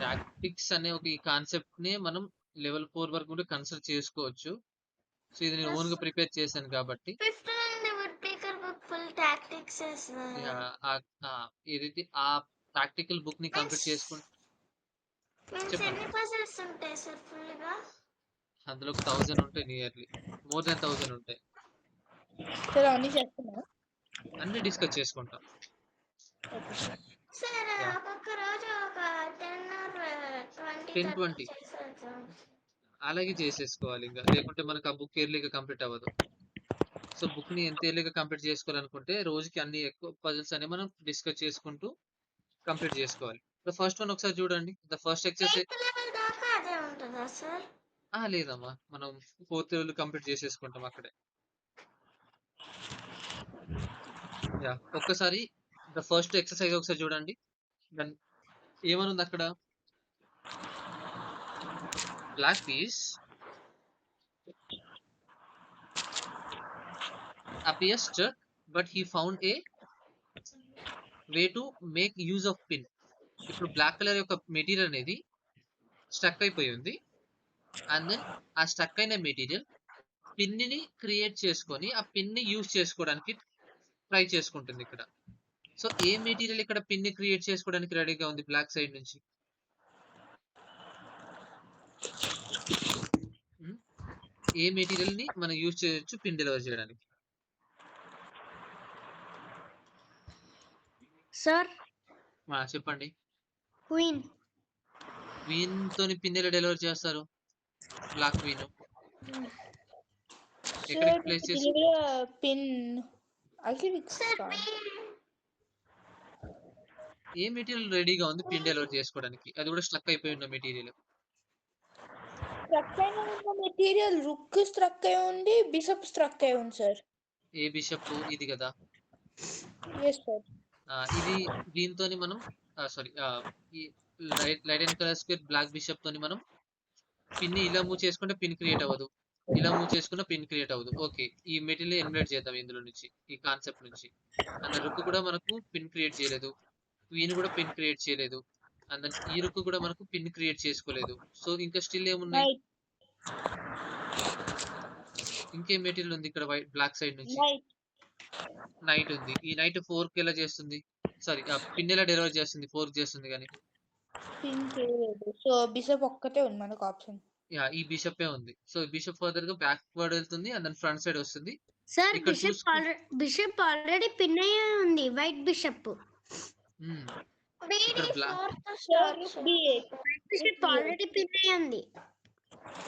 Tactics అనే ఒక ఈ కాన్సెప్ట్‌ని మనం లెవెల్ 4 వరకు కూడా కన్సిడర్ చేసుకోవచ్చు. సో, ఇది నేను ఓన్‌గా ప్రిపేర్ చేశాను కాబట్టి ఫిఫ్త్ నుండి woodpecker book full tactics yeah! ఏదైతే ఆ టాక్టికల్ బుక్‌ని కంప్లీట్ చేసుకుంటే మీన్స్ చెప్పండి. ఎన్ని పజిల్స్ ఉంటాయి సార్ ఫుల్గా? అందులో ఒక 1000 ఉంటాయి నియర్లీ. మోర్ దాన్ 1000 ఉంటాయి. సార్ అవన్నీ చేస్తున్నారా? అన్నీ డిస్కస్ చేసుకుంటాం. Sir yeah! ఒక్కొక్క రోజు ఒక 10 ఆర్ 20, 10, 30 20 చేసేద్దాం. అలాగే చేసేసుకోవాలి ఇంగ. లేకుంటే మనకు ఆ బుక్ ఎర్లీగా కంప్లీట్ అవ్వదు. సో, బుక్‌ని ఎంత ఎర్లీగా కంప్లీట్ చేసుకోవాలనుకుంటే రోజుకి అన్ని ఎక్కువ పజిల్స్ అనేవి మనం డిస్కస్ చేసుకుంటూ కంప్లీట్ చేసుకోవాలి. ద ఫస్ట్ వన్ ఒకసారి చూడండి. The first exercise 8th level దాకా అదే ఉంటుందా సార్? లేదమ్మా. మనం 4థ్ లెవెల్ కంప్లీట్ చేసేసుకుంటాం అక్కడే. యాహ్! ఒక్కసారి ద ఫస్ట్ ఎక్సర్‌సైజ్ ఒకసారి చూడండి. దాన్ ఏమనుందక్కడ? Black piece appears stuck, but he found a way to make use of pin. ఇప్పుడు బ్లాక్ కలర్ యొక్క మెటీరియల్ అనేది స్టక్ అయిపోయి ఉంది. అండ్ దెన్ ఆ స్టక్ అయిన మెటీరియల్ పిన్‌ని క్రియేట్ చేసుకొని, ఆ పిన్‌ని యూజ్ చేసుకోవడానికి ట్రై చేసుకుంటుంది ఇక్కడ. సో, ఏ మెటీరియల్ ఇక్కడ పిన్‌ని క్రియేట్ చేసుకోవడానికి రెడీగా ఉంది బ్లాక్ సైడ్ నుంచి? హ్మ్. ఏ మెటీరియల్‌ని మనం యూజ్ చేయొచ్చు పిన్ డెలివర్ చేయడానికి? సార్ చెప్పండి. క్వీన్. క్వీన్‌తోని పిన్ ఎలా డెలివర్ చేస్తారు? Black queen. ఎక్కడికి సార్ ప్లేస్ చేసి? దీని కూడా పిన్ యాక్చువల్లీ సార్ ఏ మెటీరియల్ రెడీగా ఉంది పిన్ డెలివర్ చేసుకోవడానికి? అది కూడా స్ట్రక్ అయిపోయి ఉన్న మెటీరియల్. స్ట్రక్ అయిన ఉన్న మెటీరియల్ రుక్ స్ట్రక్ అయి ఉంది, బిషప్ స్ట్రక్ అయి ఉంది సార్. ఏ బిషప్? ఇది కదా. Yes sir. ఇది దీంతోని మనం సారీ ఈ light and colour square black bishop తోని మనం పిన్ని ఇలా మూవ్ చేసుకుంటే పిన్ క్రియేట్ అవ్వదు. ఇలా మూవ్ చేసుకున్న పిన్ క్రియేట్ అవ్వదు. ఓకే. ఈ మెటీరియల్ ఎలిమినేట్ చేద్దాం ఇందులో నుంచి. ఈ కాన్సెప్ట్ నుంచి. అండ్ రుక్ కూడా మనకు పిన్ క్రియేట్ చేయలేదు. క్వీన్ కూడా పిన్ క్రియేట్ చేయలేదు. అండ్ దెన్ ఈ రుక్ కూడా మనకు పిన్ క్రియేట్ చేసుకోలేదు. సో, ఇంకా స్టిల్ ఏమున్నాయి? నైట్ ఇంకేం మెటీరియల్ ఉంది ఇక్కడ బ్లాక్ సైడ్ నుంచి? నైట్ నైట్ ఉంది. ఈ నైట్ 4కి ఎలా చేస్తుంది? సారీ పిన్ ఎలా డెలివర్ చేస్తుంది? 4కి చేస్తుంది గానీ. పిన్ చేయలేదు. సో బిషప్ ఒక్కటే ఉంది మనకు ఆప్షన్. యాహ్! ఈ బిషపే ఉంది. సో, బిషప్ ఫర్దర్‌గా బ్యాక్‌వర్డ్ వెళ్తుంది. అండ్ దెన్ ఫ్రంట్ సైడ్ వస్తుంది. సార్ ఇక్కడ బిషప్ ఆల్రెడీ పిన్ అయ్యే ఉంది. White bishop. హ్మ్. ఇక్కడ BD black sir white bishop already pin అయ్యి ఉంది.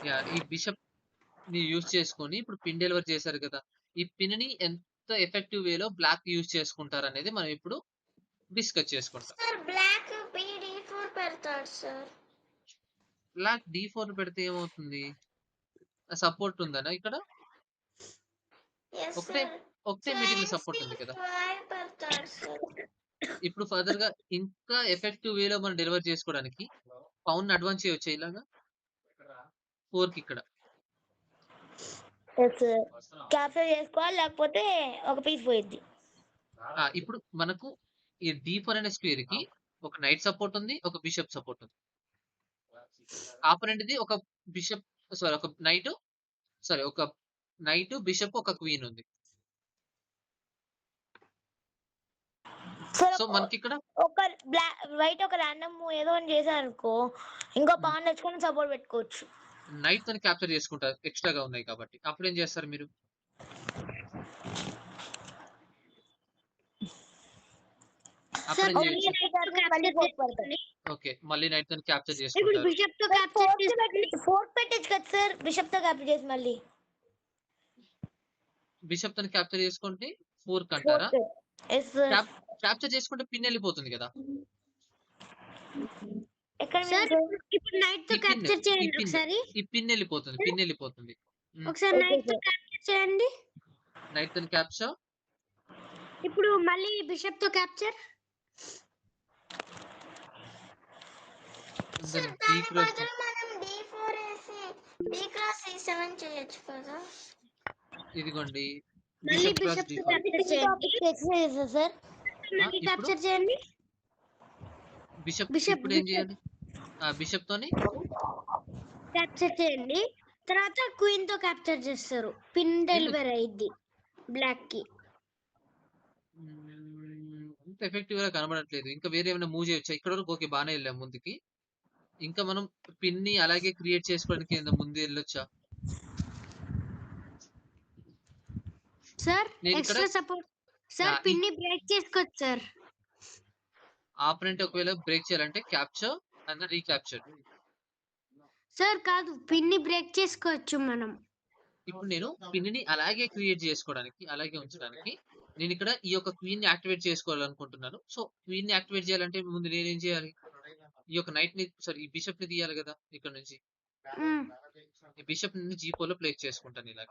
యాహ్! ఈ బిషప్‌ని యూజ్ చేసుకొని ఇప్పుడు పిన్ డెలివర్ చేశారు కదా! ఈ పిన్‌ని ఎంత ఎఫెక్టివ్ వేలో బ్లాక్ యూజ్ చేసుకుంటారనేది మనం ఇప్పుడు డిస్కస్ చేసుకుంటాం. సార్ బ్లాక్ బీడీ4 పెడతాడు సార్. బ్లాక్ D4 పెడితే ఏమవుతుంది? సపోర్ట్ ఉందనా ఇక్కడ? ఎస్ ఒకటే సార్. ఒకటే మెటీరియల్ సపోర్ట్ ఉంది కదా! C5 పెడతాడు సార్. ఇప్పుడు ఫర్దర్‌గా ఇంకా ఎఫెక్టివ్ వేలో మనం డెలివర్ చేసుకోవడానికి పౌన్‌ని అడ్వాన్స్ చేయొచ్చా ఇలాగా? 4కి ఇక్కడ. క్యాప్చర్ చేసుకోవాలి లేకపోతే ఒక పీస్ పోయిద్ది. ఇప్పుడు మనకు ఈ D4 అనే స్క్వేర్‌కి ఒక నైట్ సపోర్ట్ ఉంది. ఒక బిషప్ సపోర్ట్ ఉంది. ఆపోనెంట్‌ది ఒక బిషప్ సారీ ఒక నైట్, బిషప్, ఒక క్వీన్ ఉంది. సో, మనకిక్కడ ఒక వైట్ ఒక ర్యాండమ్ ఏదో ఒకటి చేశారనుకో ఇంకో పాన్ తెచ్చుకొని సపోర్ట్ పెట్టుకోవచ్చు. నైట్ తోని క్యాప్చర్ చేసుకుంటారు. ఎక్స్‌ట్రాగా ఉన్నాయి కాబట్టి. అప్పుడేం చేస్తారు మీరు? అప్పుడేం చేయొచ్చు? ఓకే. మళ్ళీ నైట్ తోని క్యాప్చర్ ఇప్పుడు చేసుకుంటారు. బిషప్ తో క్యాప్చర్ చేసి ఫోర్త్ పెట్టచ్చు కదా సార్. బిషప్ తో క్యాప్చర్ చేసి మళ్ళీ బిషప్ తోని క్యాప్చర్ చేసుకుంటే 4కి అంటారా? క్యాప్చర్ చేసుకుంటే పిన్ వెళ్ళిపోతుంది కదా! ఎక్కడ సార్ ఇప్పుడు నైట్ తో క్యాప్చర్ చేయండి ఒకసారి. ఈ పిన్ వెళ్ళిపోతుంది. పిన్ వెళ్ళిపోతుంది. ఒకసారి నైట్ తో క్యాప్చర్ చేయండి. నైట్ తోని క్యాప్చర్. ఇప్పుడు మళ్ళీ బిషప్ తో క్యాప్చర్. దెన్ D క్రాస్ మనం D4 వేసి D క్రాస్ C7 చేయొచ్చు కదా. ఇదిగోండి. మళ్ళీ బిషప్ క్రాస్ బిషప్ తో D4. క్యాప్చర్ చేయండి సార్. మళ్ళీ ఇప్పుడు క్యాప్చర్ చేయండి. బిషప్ ఇప్పుడు ఏం చేయాలి? బిషప్ తోని క్యాప్చర్ చేయండి. తర్వాత క్వీన్ తో క్యాప్చర్ చేస్తారు. పిన్ డెలివరీ అయింది బ్లాక్ కి. అంత ఎఫెక్టివ్ గా కనబడట్లేదు. ఇంకా వేరే ఏమైనా మూవ్ చేయొచ్చా? ఇక్కడ వరకు ఓకే, బాగానే వెళ్ళాం ముందుకి. ఇంకా మనం పిన్ ని అలాగే క్రియేట్ చేసుకోవడానికి ఏమైనా ముందు వెళ్ళొచ్చా? సార్ నేను ఇక్కడ ఎక్స్ట్రా సపోర్ట్ సార్ ఈ పిన్ ని బ్రేక్ చేసుకోవచ్చు సార్. ఆపరెంట్ ఒకవేళ బ్రేక్ చేయాలంటే క్యాప్చర్ అండ్ రీక్యాప్చర్. సార్ కాదు, పిన్ ని బ్రేక్ చేసుకోవచ్చు మనం. ఇప్పుడు నేను పిన్ ని అలాగే క్రియేట్ చేసుకోవడానికి, అలాగే ఉంచడానికి నేను ఇక్కడ ఈ యొక్క క్వీన్ ని యాక్టివేట్ చేసుకోవాలనుకుంటున్నాను. సో క్వీన్ ని యాక్టివేట్ చేయాలంటే ముందు నేనేం చేయాలి? ఈ యొక్క నైట్ ని సారీ ఈ బిషప్ ని తీయాలి కదా ఇక్కడ నుంచి. మ్మ్. ఈ బిషప్ ని G4 లో ప్లేస్ చేసుకుంటాను ఇలాగ.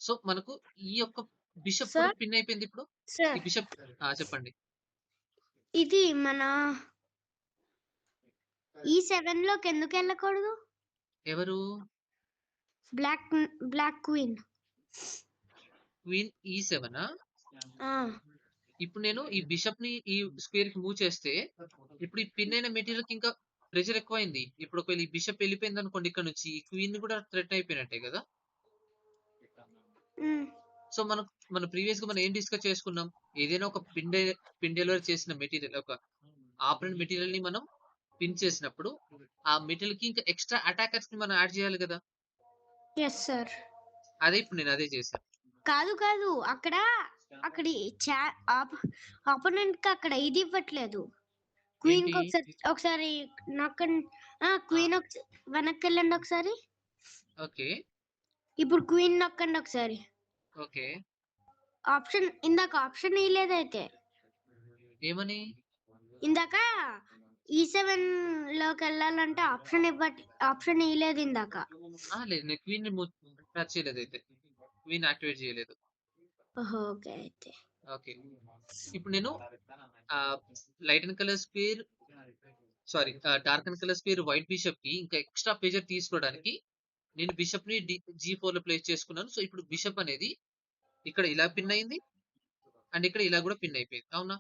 సో మనకు ఈ యొక్క బిషప్ కూడా సార్ పిన్ అయిపోయింది. ఇప్పుడు ఈ సార్ బిషప్ చెప్పండి. ఇది మన E7 లోకి ఎందుకు వెళ్ళకూడదు? ఎవరు? Black queen. Queen E7. ఆ ఇప్పుడు నేను ఈ బిషప్ ని ఈ స్క్వేర్ కి మూవ్ చేస్తే ఇప్పుడు ఈ పిన్ అయిన మెటీరియల్ కి ఇంకా ప్రెషర్ ఎక్కువైంది. ఇప్పుడు ఒకవేళ ఈ బిషప్ వెళ్ళిపోయింది అనుకోండి, ఇక్కడ నుంచి ఈ క్వీన్ కూడా థ్రెట్ అయిపోయినట్టే కదా. మ్మ్. సో మన ప్రీవియస్ గా మనం ఏం డిస్కస్ చేసుకున్నాం? ఏదైనా ఒక పిన్ డెలివరీ చేసిన మెటీరియల్, ఒక ఆపరెంట్ మెటీరియల్ ని మనం పిన్ చేసినప్పుడు ఆ మెటీరియల్ కి ఇంకా ఎక్స్ట్రా అటాకర్స్ ని మనం యాడ్ చేయాలి కదా. Yes sir. అదే ఇప్పుడు నేను అదే చేశాను. కాదు కాదు, అక్కడ ఆపోనెంట్ కి అక్కడ ఇది ఇవ్వట్లేదు. క్వీన్ కి ఏంటి? ఒకసారి నొక్కండి. క్వీన్ వెనక్కి వెళ్ళండి ఒకసారి. ఓకే ఇప్పుడు క్వీన్ నొక్కండి ఒకసారి. ఓకే ఇందాక ఆప్షన్ ఇవ్వలేదైతే. ఏమని? ఇందాక E7 లోకి వెళ్ళాలంటే ఆప్షన్ ఇవ్వలేదు ఇందాక. లేదు, నేను క్వీన్ ని టచ్ చేయలేదు, అయితే క్వీన్ యాక్టివేట్ చేయలేదు. ఓకే అయితే ఓకే ఇప్పుడు నేను light and colour square sorry dark and colour square white bishop కి ఇంకా ఎక్స్ట్రా ప్రెజర్ తీసుకోవడానికి నేను బిషప్ ని G4 లో ప్లేస్ చేసుకున్నాను. సో ఇప్పుడు బిషప్ అనేది ఇక్కడ ఇలా పిన్ అయింది అండ్ ఇక్కడ ఇలా కూడా పిన్ అయిపోయింది. అవునా?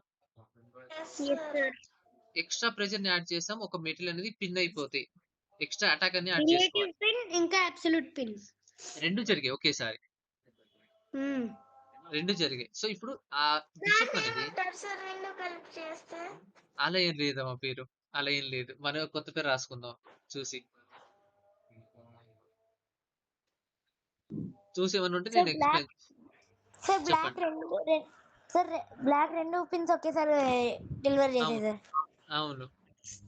ఎక్స్ట్రా ప్రెజర్ ని యాడ్ చేసాం, ఒక మెటీరియల్ అనేది పిన్ అయిపోతాయి. ఎక్స్ట్రా అటాక్ అని యాడ్ రిలేటివ్ చేసుకోవాలి. పిన్ ఇంకా అబ్సల్యూట్ పిన్ రెండు జరిగాయి ఒకేసారి, రెండు జరిగాయి. సో ఇప్పుడు ఆ బిషప్ అనేది అలా ఏం లేదమ్మా పేరు, అలా ఏం లేదు. మనం కొత్త పేరు రాసుకుందాం చూసి ఏమన్నా ఉంటే నేను ఎక్స్ప్లెయిన్ సార్ బ్లాక్ చెప్పండి. బ్లాక్ రెండు పిన్స్ ఒకేసారి డెలివరీ చేసేది సార్. అవును,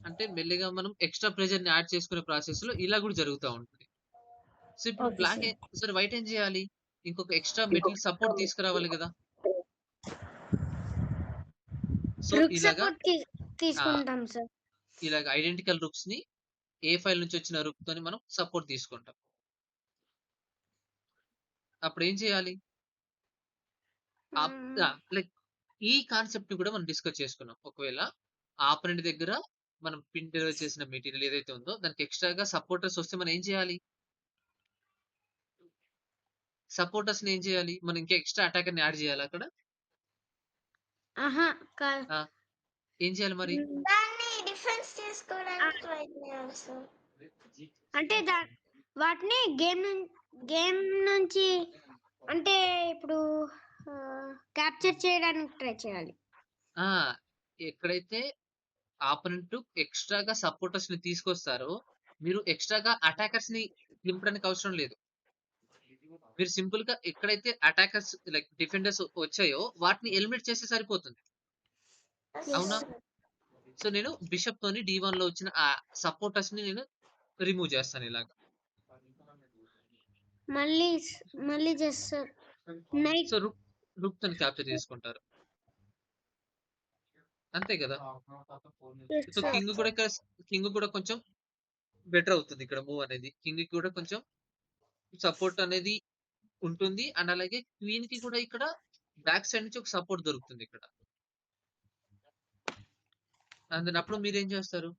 అంటే మెల్లిగా మనం ఎక్స్ట్రా ప్రెజర్ ని యాడ్ చేసుకునే ప్రాసెస్ లో ఇలా కూడా జరుగుతూ ఉంటుంది. సో ఇప్పుడు ఓకే బ్లాక్ సార్. సరే వైట్ ఏం చేయాలి? ఇంకొక ఎక్స్ట్రా మెటీరియల్ సపోర్ట్ తీసుకురావాలి కదా. సో రుక్ ఇలాగా సపోర్ట్ తీసుకుంటాం సార్. ఇలాగ ఐడెంటికల్ రుక్స్ ని ఏ ఫైల్ నుంచి వచ్చిన రుక్ తోని మనం సపోర్ట్ తీసుకుంటాం. అప్పుడు ఏం చేయాలి? లైక్ ఈ కాన్సెప్ట్ ని కూడా మనం డిస్కస్ చేసుకున్నాం. ఒకవేళ ఆపరెంట్ దగ్గర మనం పిన్ డెలివరీ చేసిన మెటీరియల్ ఏదైతే ఉందో దానికి ఎక్స్ట్రాగా సపోర్టర్స్ వస్తే మనం ఏం చేయాలి? సపోర్టర్స్ ని ఏం చేయాలి? మనం ఇంకా ఎక్స్ట్రా అటాకర్ ని యాడ్ చేయాలి అక్కడ. ఏం చేయాలి మరి? డిఫెన్స్ చేసుకోవడానికి ట్రై చేయాలి సార్. అంటే వాటిని గేమ్ నుంచి అంటే ఇప్పుడు క్యాప్చర్ చేయడానికి ట్రై చేయాలి. ఎక్కడైతే ఆపోనెంట్ ఎక్స్ట్రాగా సపోర్టర్స్ ని తీసుకొస్తారో మీరు ఎక్స్ట్రాగా అటాకర్స్ ని నింపడానికి అవసరం లేదు. మీరు సింపుల్ గా ఎక్కడైతే అటాకర్స్ లైక్ డిఫెండర్స్ వచ్చాయో వాటిని ఎలిమినేట్ చేస్తే సరిపోతుంది. అవునా? సో నేను బిషప్ తోని D1 లో వచ్చిన ఆ సపోర్టర్స్ ని నేను రిమూవ్ చేస్తాను ఇలాగా. మళ్ళీ చేస్తారు. సో రుక్ తోని క్యాప్చర్ చేసుకుంటారు, అంతే కదా. సో కింగ్ కూడా కొంచెం బెటర్ అవుతుంది ఇక్కడ మూవ్ అనేది. కింగ్ కి కూడా కొంచెం సపోర్ట్ అనేది ఉంటుంది అండ్ అలాగే క్వీన్ కి కూడా ఇక్కడ బ్యాక్ సైడ్ నుంచి ఒక సపోర్ట్ దొరుకుతుంది ఇక్కడ. అండ్ అప్పుడు మీరేం చేస్తారు?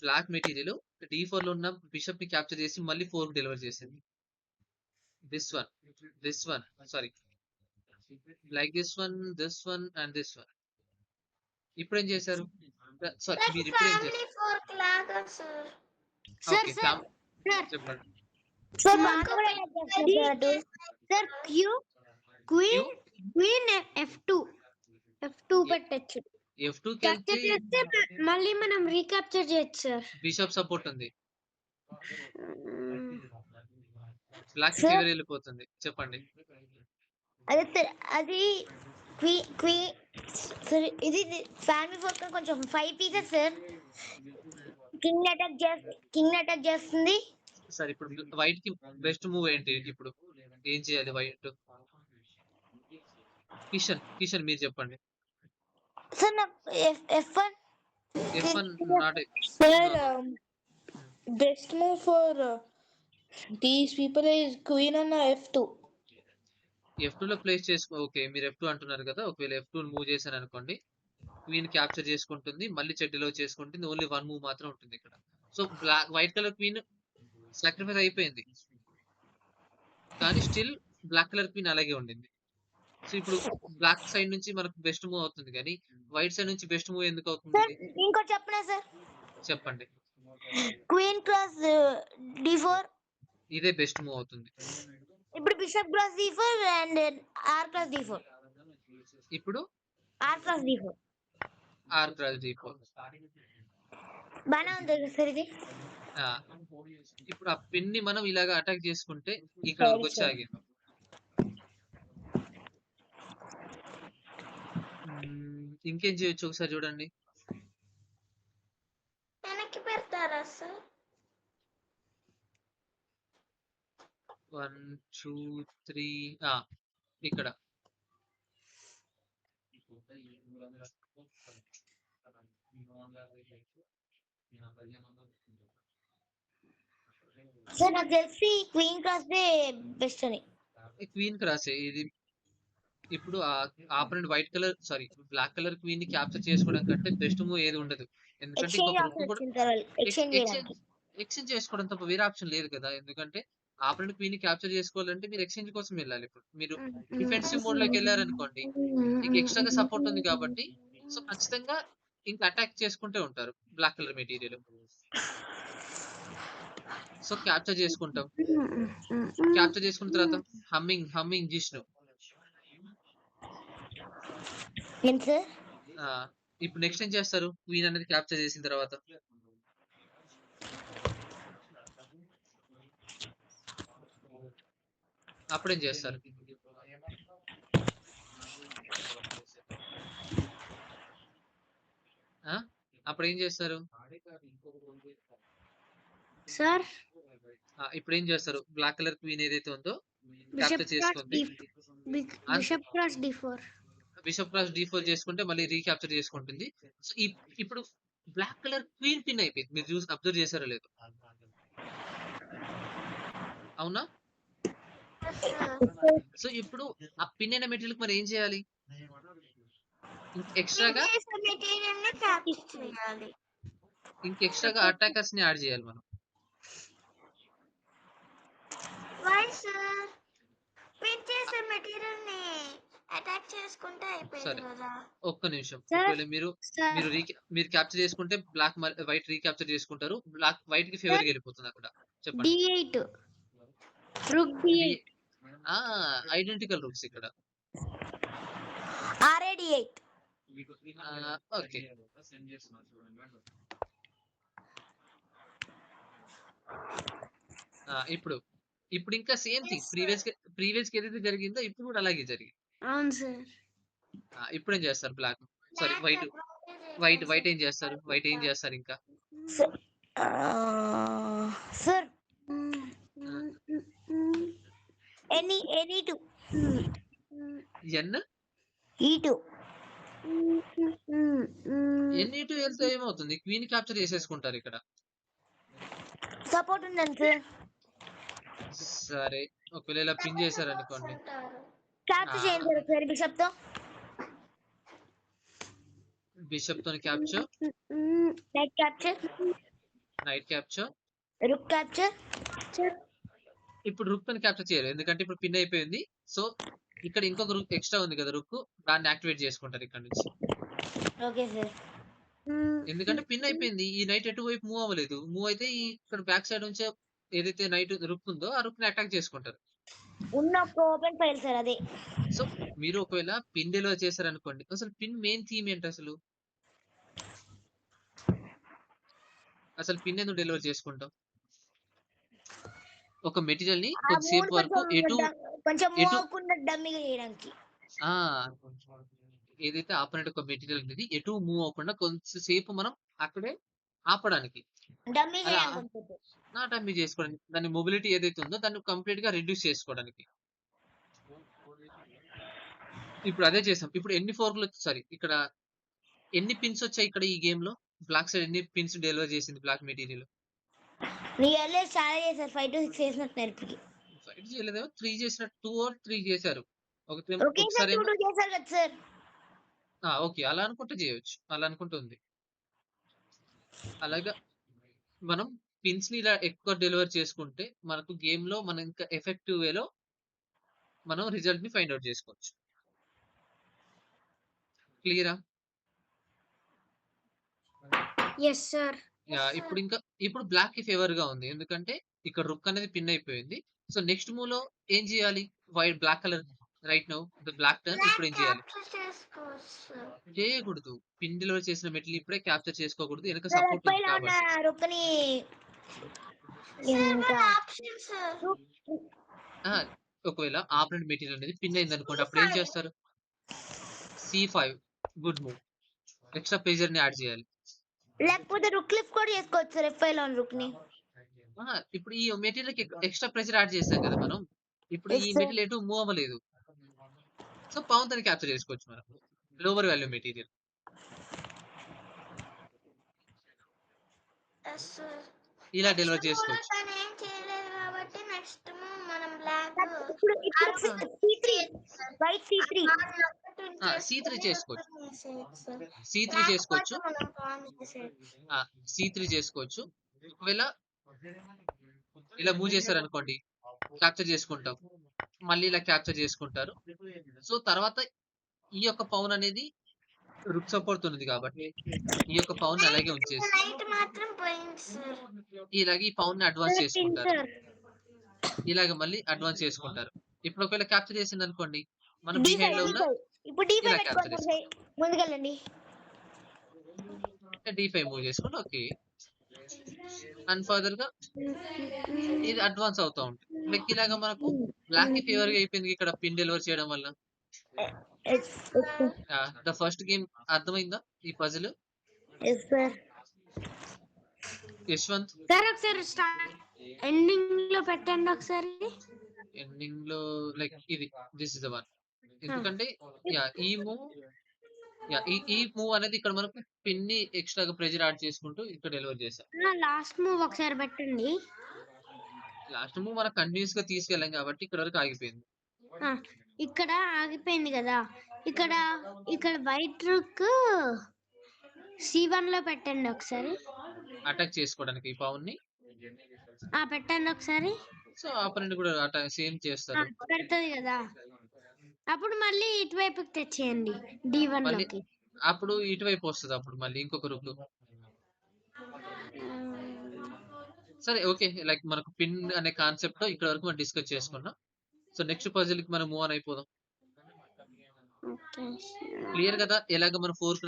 బ్లాక్ మెటీరియల్ D4 లో ఉన్న బిషప్ ని క్యాప్చర్ చేసి మళ్ళీ 4 డెలివర్ చేసింది. this one sorry like this one and this one. ఇప్పుడు ఏం చేశారు? సారీ, మీరు ఇప్పుడు ఏం చేశారు? ఫోర్క్ లాగా సార్. ఓకే, సార్ చెప్పండి. సార్ బాగా కూడా attack చేశారు. సార్ క్వీన్ F2 పెట్టచ్చు. F2 కి క్యాప్చర్ వెళ్తే చేస్తే మళ్ళీ మనం రీక్యాప్చర్ చేయొచ్చు సార్. బిషప్ సపోర్ట్ ఉంది. Black Sir. ఫేవర్ వెళ్ళిపోతుంది. చెప్పండి. అది సరే ఇది ఫ్యామిలీ ఫోర్క్ కొంచెం 5 పీసెస్ సార్. కింగ్ అటాక్ చేస్తుంది. సరే, ఇప్పుడు వైట్ కి బెస్ట్ మూవ్ ఏంటి? ఇప్పుడు ఏం చేయాలి వైట్? కిషన్ మీరు చెప్పండి. సార్ నా F1 F1 not Sir, best move for these people is queen on F2. F2 లో ప్లేస్ చేసుకో. ఓకే, మీరు F2 అంటున్నారు కదా. ఒకవేళ F2 మూవ్ చేశాను అనుకోండి, క్వీన్ క్యాప్చర్ చేసుకుంటుంది, మళ్ళీ చెడ్డలో చేసుకుంటుంది. ఓన్లీ 1 మూవ్ మాత్రం ఉంటుంది ఇక్కడ. So white colour queen sacrifice అయిపోయింది, కానీ స్టిల్ బ్లాక్ కలర్ క్వీన్ అలాగే ఉండింది. సో ఇప్పుడు బ్లాక్ సైడ్ నుంచి మనకు బెస్ట్ మూవ్ అవుతుంది, కానీ వైట్ సైడ్ నుంచి బెస్ట్ మూవ్ ఎందుకు సార్ అవుతుంది? ఇంకోటి చెప్పనా సార్? చెప్పండి. Queen cross D4. ఇదే బెస్ట్ మూవ్ అవుతుంది. ఇప్పుడు bishop cross D4 and R cross D4. ఇప్పుడు are cross D4 are cross D4. బాగా ఉంది కదా సార్ ఇది. ఇప్పుడు ఆ పిన్ ని మనం ఇలాగా అటాక్ చేసుకుంటే ఇక్కడ సరే, వచ్చి సరే. ఆగింది. ఇంకేం చేయొచ్చు ఒకసారి చూడండి. వెనక్కి పెడతారా సార్? 1 2 3 ఇక్కడ సార్ నాకు తెలిసి క్వీన్ క్రాస్ దే బెస్ట్ అని. క్వీన్ క్రాస్ ఇది. ఇప్పుడు opponent white colour black colour queen ని క్యాప్చర్ చేసుకోవడం కంటే బెస్ట్ మూవ్ ఏది ఉండదు. ఎందుకంటే ఎక్స్చేంజ్ ఇంకొక ఆప్షన్ రుక్ కూడా వచ్చిన తర్వాత ఎక్స్చేంజ్ చేయడానికి. ఎక్స్చేంజ్ చేసుకోవడం తప్ప వేరే ఆప్షన్ లేదు కదా. ఎందుకంటే ఆపరెంట్ క్వీన్ ని క్యాప్చర్ చేసుకోవాలంటే మీరు ఎక్స్చేంజ్ కోసం వెళ్ళాలి. ఇప్పుడు మీరు డిఫెన్సివ్ మోడ్ లోకి వెళ్ళారనుకోండి, మీకు ఎక్స్ట్రాగా సపోర్ట్ ఉంది కాబట్టి సో ఖచ్చితంగా ఇంకా అటాక్ చేసుకుంటూ ఉంటారు black colour material. So capture చేసుకుంటాం. క్యాప్చర్ చేసుకున్న తర్వాత హమ్మింగ్ జిష్ణు. ఏం సార్? ఇప్పుడు నెక్స్ట్ ఏం చేస్తారు? క్వీన్ అనేది క్యాప్చర్ చేసిన తర్వాత అప్పుడేం చేస్తారు? అప్పుడు ఏం చేస్తారు సార్ ఇప్పుడు ఏం చేస్తారు? బ్లాక్ కలర్ క్వీన్ ఏదైతే ఉందో క్యాప్చర్ చేసుకుంది. Bishop cross D4. Bishop cross D4 చేసుకుంటే మళ్ళీ రీక్యాప్చర్ చేసుకుంటుంది. సో ఇప్పుడు బ్లాక్ కలర్ క్వీన్ పిన్ అయిపోయింది. మీరు చూసి అబ్జర్వ్ చేశారో లేదు? అవునా? సో ఇప్పుడు ఆ పిన్ అయిన మెటీరియల్ మరి ఏం చేయాలి? ఎక్స్ట్రాగా అటాకర్స్ ని యాడ్ చేయాలి మనం. సరే, ఒక్క నిమిషం. ఒకవేళ మీరు క్యాప్చర్ చేసుకుంటే బ్లాక్ వైట్ రీక్యాప్చర్ చేసుకుంటారు. బ్లాక్ వైట్ కి ఫేవర్ వెళ్ళిపోతుంది అక్కడ. చెప్పండి. D8 rook D8. Identical rooks ఇక్కడ. RA8. ఓకే, ఇప్పుడు ఇంకా సేమ్ థింగ్. ప్రీవియస్ కి ఏదైతే జరిగిందో ఇప్పుడు కూడా అలాగే జరిగింది. అవును సార్. ఇప్పుడు ఏం చేస్తారు? బ్లాక్ సారీ వైట్ ఏం చేస్తారు? ఇంకా సార్ E2. E2 వెళ్తే ఏమవుతుంది? క్వీన్ క్యాప్చర్ చేసేసుకుంటారు ఇక్కడ. సపోర్ట్ ఉందండి సార్. సరే, ఒకవేళ ఇలా పిన్ చేశారు అనుకోండి, క్యాప్చర్ చేయండి సార్ బిషప్ తో capture, night capture, rook capture. ఇప్పుడు రుక్ తో క్యాప్చర్ చేయరు, ఎందుకంటే ఇప్పుడు పిన్ అయిపోయింది. సో ఇక్కడ ఇంకొక రుక్ ఎక్స్ట్రా ఉంది కదా, రుక్, దాన్ని యాక్టివేట్ చేసుకుంటారు ఇక్కడ నుంచి. Okay sir. ఎందుకంటే పిన్ అయిపోయింది. ఈ నైట్ ఎటువైపు మూవ్ అవ్వలేదు. మూవ్ అయితే ఇక్కడ బ్యాక్ సైడ్ నుంచే ఏదైతే నైట్ రుక్ ఉందో ఆ రుక్‌ని అటాక్ చేసుకుంటారు. ఉన్న ఒక ఓపెన్ ఫైల్ సార్ అదే. సో, మీరు ఒకవేళ పిన్ డెలివర్ చేశారనుకోండి. అసలు పిన్ మెయిన్ థీమ్ ఏంటసలు? అసలు పిన్ ఎందుకు డెలివర్ చేసుకుంటాం? ఒక మెటీరియల్‌ని ఆ కొద్దిసేపు మూడు వరకు కొంచెం మూవ్ ఎటు అవ్వకుండా డమ్మీగా చేయడానికి. ఆ! ఏదైతే ఆపరేట్ ఒక మెటీరియల్ అనేది ఎటు మూవ్ అవ్వకుండా కొంచెంసేపు మనం అక్కడే ఆపడానికి. డమ్మీ అలా చేయడానికి కొంచెం. డమ్మీ చేసుకోవడానికి. దాని మొబిలిటీ ఏదైతే ఉందో దాన్ని కంప్లీట్‌గా రిడ్యూస్ చేసుకోవడానికి. ఇప్పుడు అదే చేసాం. ఇప్పుడు ఎన్ని ఫోర్క్‌లు సారీ ఇక్కడ ఎన్ని పిన్స్ వచ్చాయి ఇక్కడ ఈ గేమ్‌లో? బ్లాక్ సైడ్ ఎన్ని పిన్స్ డెలివర్ చేసింది బ్లాక్ మెటీరియల్? రియల్లీ చాలా చేశారు. 5-6 చేసినట్టున్నారు ఇప్పటికి. 5 చేయలేదేమో 3 చేసినట్టు 2 ఆర్ 3 చేశారు. ఒకేసారి ఒకసారేమో 2 చేశారు కదా సార్. ఓకే. అలా అనుకుంటే చేయొచ్చు. అలా అనుకుంటే ఉంది. అలాగా మనం పిన్స్‌ని ఇలా ఎక్కువ డెలివర్ చేసుకుంటే మనకు గేమ్‌లో మనం ఇంకా ఎఫెక్టివ్ వేలో మనం రిజల్ట్‌ని ఫైండ్ ఔట్ చేసుకోవచ్చు. క్లియరా? Yes sir. ఇప్పుడు బ్లాక్‌కి ఫేవర్‌గా ఉంది. ఎందుకంటే ఇక్కడ రుక్ అనేది పిన్ అయిపోయింది. సో నెక్స్ట్ మూవ్‌లో ఏం చేయాలి? Black colour right now the black turn ఇప్పుడు ఏం చేయాలి? చేయకూడదు. పిన్ డెలివర్ చేసిన మెటీరియల్ ఇప్పుడే క్యాప్చర్ చేసుకోకూడదు. వెనక సార్ సపోర్ట్ ఉంది ఎఫ్ఐలో ఉన్న కాబట్టి. రొక్కని ఇంకా ఆ! ఒకవేళ ఆపరెంట్ మెటీరియల్ అనేది పిన్ అయిందనుకోండి అప్పుడు ఏం చేస్తారు? C5 good move. ఎక్స్‌ట్రా ప్రెషర్‌ని యాడ్ చేయాలి. లేకపోతే రుక్ లిఫ్ట్ కూడా చేసుకోవచ్చు సార్ ఎఫ్ఐలో ఉన్న రుక్ని. ఇప్పుడు ఈ మెటీరియల్‌కి ఎక్స్‌ట్రా ప్రెషర్ యాడ్ చేసాం కదా మనం. ఇప్పుడు ఈ ఎస్ సార్. మెటీరియల్ ఎటు మూవ్ అవ్వలేదు. సో పవన్‌తోని క్యాప్చర్ చేసుకోవచ్చు మనం. Lower value material. ఇలా డెలివర్ చేసుకోవచ్చు. ఇప్పుడు C3 వైట్ C3 C3 చేసుకోవచ్చు. C3 చేసుకోవచ్చు. C3 చేసుకోవచ్చు. ఒకవేళ ఇలా మూవ్ చేశారనుకోండి క్యాప్చర్ చేసుకుంటాం. మళ్ళీ ఇలా క్యాప్చర్ చేసుకుంటారు. సో తర్వాత ఈ యొక్క పవన్ అనేది రుక్ సపోర్ట్ ఉంది కాబట్టి ఈ యొక్క పవన్ అలాగే ఉంచేసి ఇలాగే ఈ పవన్ ని అడ్వాన్స్ చేసుకుంటారు. సార్. ఇలాగ మళ్ళీ అడ్వాన్స్ చేసుకుంటారు. ఇప్పుడు ఒకవేళ క్యాప్చర్ చేసింది అనుకోండి మనం D5 బిహైండ్ లో ఉన్న ఇప్పుడు D5 ఇలా క్యాప్చర్ పెట్టుకోండి సార్. ముందుకెళ్ళండి. D5 మూవ్ చేసుకోండి. ఓకే. అండ్ ఫర్దర్ గా ఇది అడ్వాన్స్ అవుతా ఉంటుంది. లైక్ ఇలాగా మనకు బ్లాక్ కి ఫేవర్ గా అయిపోయింది ఇక్కడ పిన్ డెలివర్ చేయడం వల్ల. ద ఫస్ట్ గేమ్ అర్థమైందా ఈ puzzle? Yes sir. Yashwant sir ఒకసారి ఎండింగ్ లో పెట్టండి ఒకసారి. ఎండింగ్ లో లైక్ ఇది దిస్ ఇస్ ద వన్. ఎందుకంటే ఈ మూవ్ ఈ మూవ్ అనేది ఇక్కడ మనకు పిన్ ని ఎక్స్ట్రాగా ప్రెజర్ యాడ్ చేసుకుంటూ ఇక్కడ డెలివర్ చేశాం. లాస్ట్ మూవ్ ఒకసారి పెట్టండి. లాస్ట్ మూవ్ మనం కంటిన్యూస్ గా తీసుకెళ్ళాం కాబట్టి ఇక్కడ వరకు ఆగిపోయింది. ఇక్కడ ఆగిపోయింది కదా. ఇక్కడ వైట్ రుక్ C1 లో పెట్టండి ఒకసారి. అటాక్ చేసుకోవడానికి ఈ పవన్ ని పెట్టండి ఒకసారి. సో ఆపరెంట్ కూడా సేమ్ చేస్తారు. పెడుతుంది కదా. అప్పుడు మళ్ళీ ఇటువైపుకి తెచ్చేయండి D1 మళ్ళీ లోకి. అప్పుడు ఇటువైపు వస్తుంది. అప్పుడు మళ్ళీ ఇంకొక రుక్. సరే ఓకే. లైక్ మనకు పిన్ అనే కాన్సెప్ట్ ఇక్కడ వరకు మనం డిస్కస్ చేసుకున్నాం. సో నెక్స్ట్ పజిల్ కి మనం మూవ్ ఆన్ అయిపోదాం. క్లియర్ కదా ఎలాగ మనం ఫోర్క్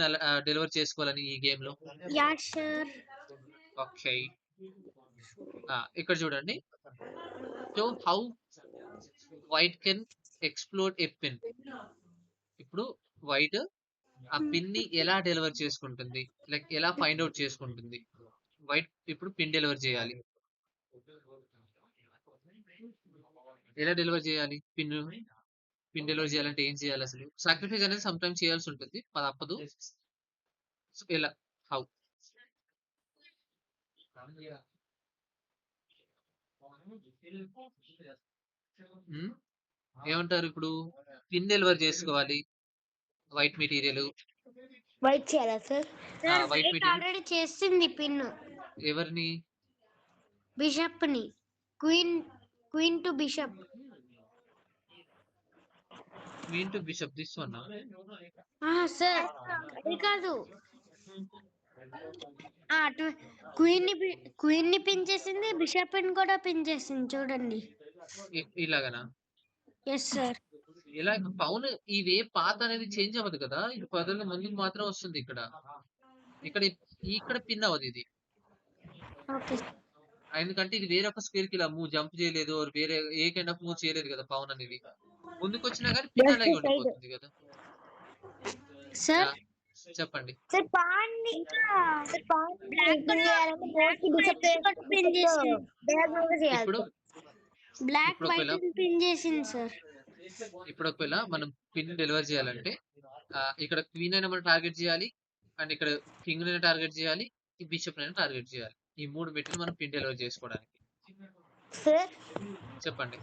డెలివర్ చేసుకోవాలని ఈ గేమ్ లో? Yeah sure. ఓకే. ఇక్కడ చూడండి. So how white can explode a pin. ఇప్పుడు వైట్ ఆ పిన్ ని ఎలా డెలివర్ చేసుకుంటుంది, లైక్ ఎలా ఫైండ్ అవుట్ చేసుకుంటుంది. వైట్ ఇప్పుడు పిన్ డెలివర్ చేయాలి. ఎలా డెలివర్ చేయాలి? పిన్ డెలివర్ చేయాలంటే ఏం చేయాలి? అసలు సాక్రిఫైస్ అనేది సమ్ టైమ్స్ చేయాల్సి ఉంటుంది. తప్పదు. సో ఎలా హౌ ఏమంటారు? ఇప్పుడు పిన్ డెలివర్ చేసుకోవాలి వైట్ మెటీరియల్. వైట్ చేయాలా సార్? వైట్ మెటీరియల్ ఆల్రెడీ చేసింది పిన్. ఎవరిని? బిషప్ ని. Queen to bishop. Queen to bishop this one. Sir అది కాదు. క్వీన్ ని పిన్ చేసింది, బిషప్ ని కూడా పిన్ చేసింది చూడండి. ఇలాగనా? Yes sir. ఇలా పౌన్ ఈ వే పాత్ అనేది చేంజ్ అవ్వదు కదా, ఇది ఫర్దర్ గా ముందుకు మాత్రం వస్తుంది. ఇక్కడ ఇక్కడ ఇక్కడ పిన్ అవ్వదు ఇది, ఓకే ఎందుకంటే ఇది వేరే ఒక స్క్వేర్ కి ఇలా మూవ్ జంప్ చేయలేదు, or వేరే ఏ కైండ్ ఆఫ్ మూవ్ చేయలేదు కదా పౌన్ అనేది. ముందుకు వచ్చినా కానీ పిన్ అలాగే ఉండిపోతుంది కదా. సార్. చెప్పండి. సార్ పాన్ ని సార్ పాన్ బ్లాక్ పిన్ చేయాలంటే మోస్ట్లీ బిషప్ పిన్ చేసింది. డయాగ్నల్ గా చేయాలి. ఇప్పుడు బ్లాక్ ఇప్పుడు వైట్ ఒకవేళ పిన్ చేసింది సార్. ఇప్పుడు ఒకవేళ మనం పిన్ డెలివర్ చేయాలంటే ఇక్కడ క్వీన్ అయినా మనం టార్గెట్ చేయాలి, అండ్ ఇక్కడ కింగ్ అయినా టార్గెట్ చేయాలి, ఈ బిషప్ అయినా టార్గెట్ చేయాలి. ఈ 3 మెటీరియల్ మనం పిన్ డెలివర్ చేసుకోవడానికి. సార్ చెప్పండి.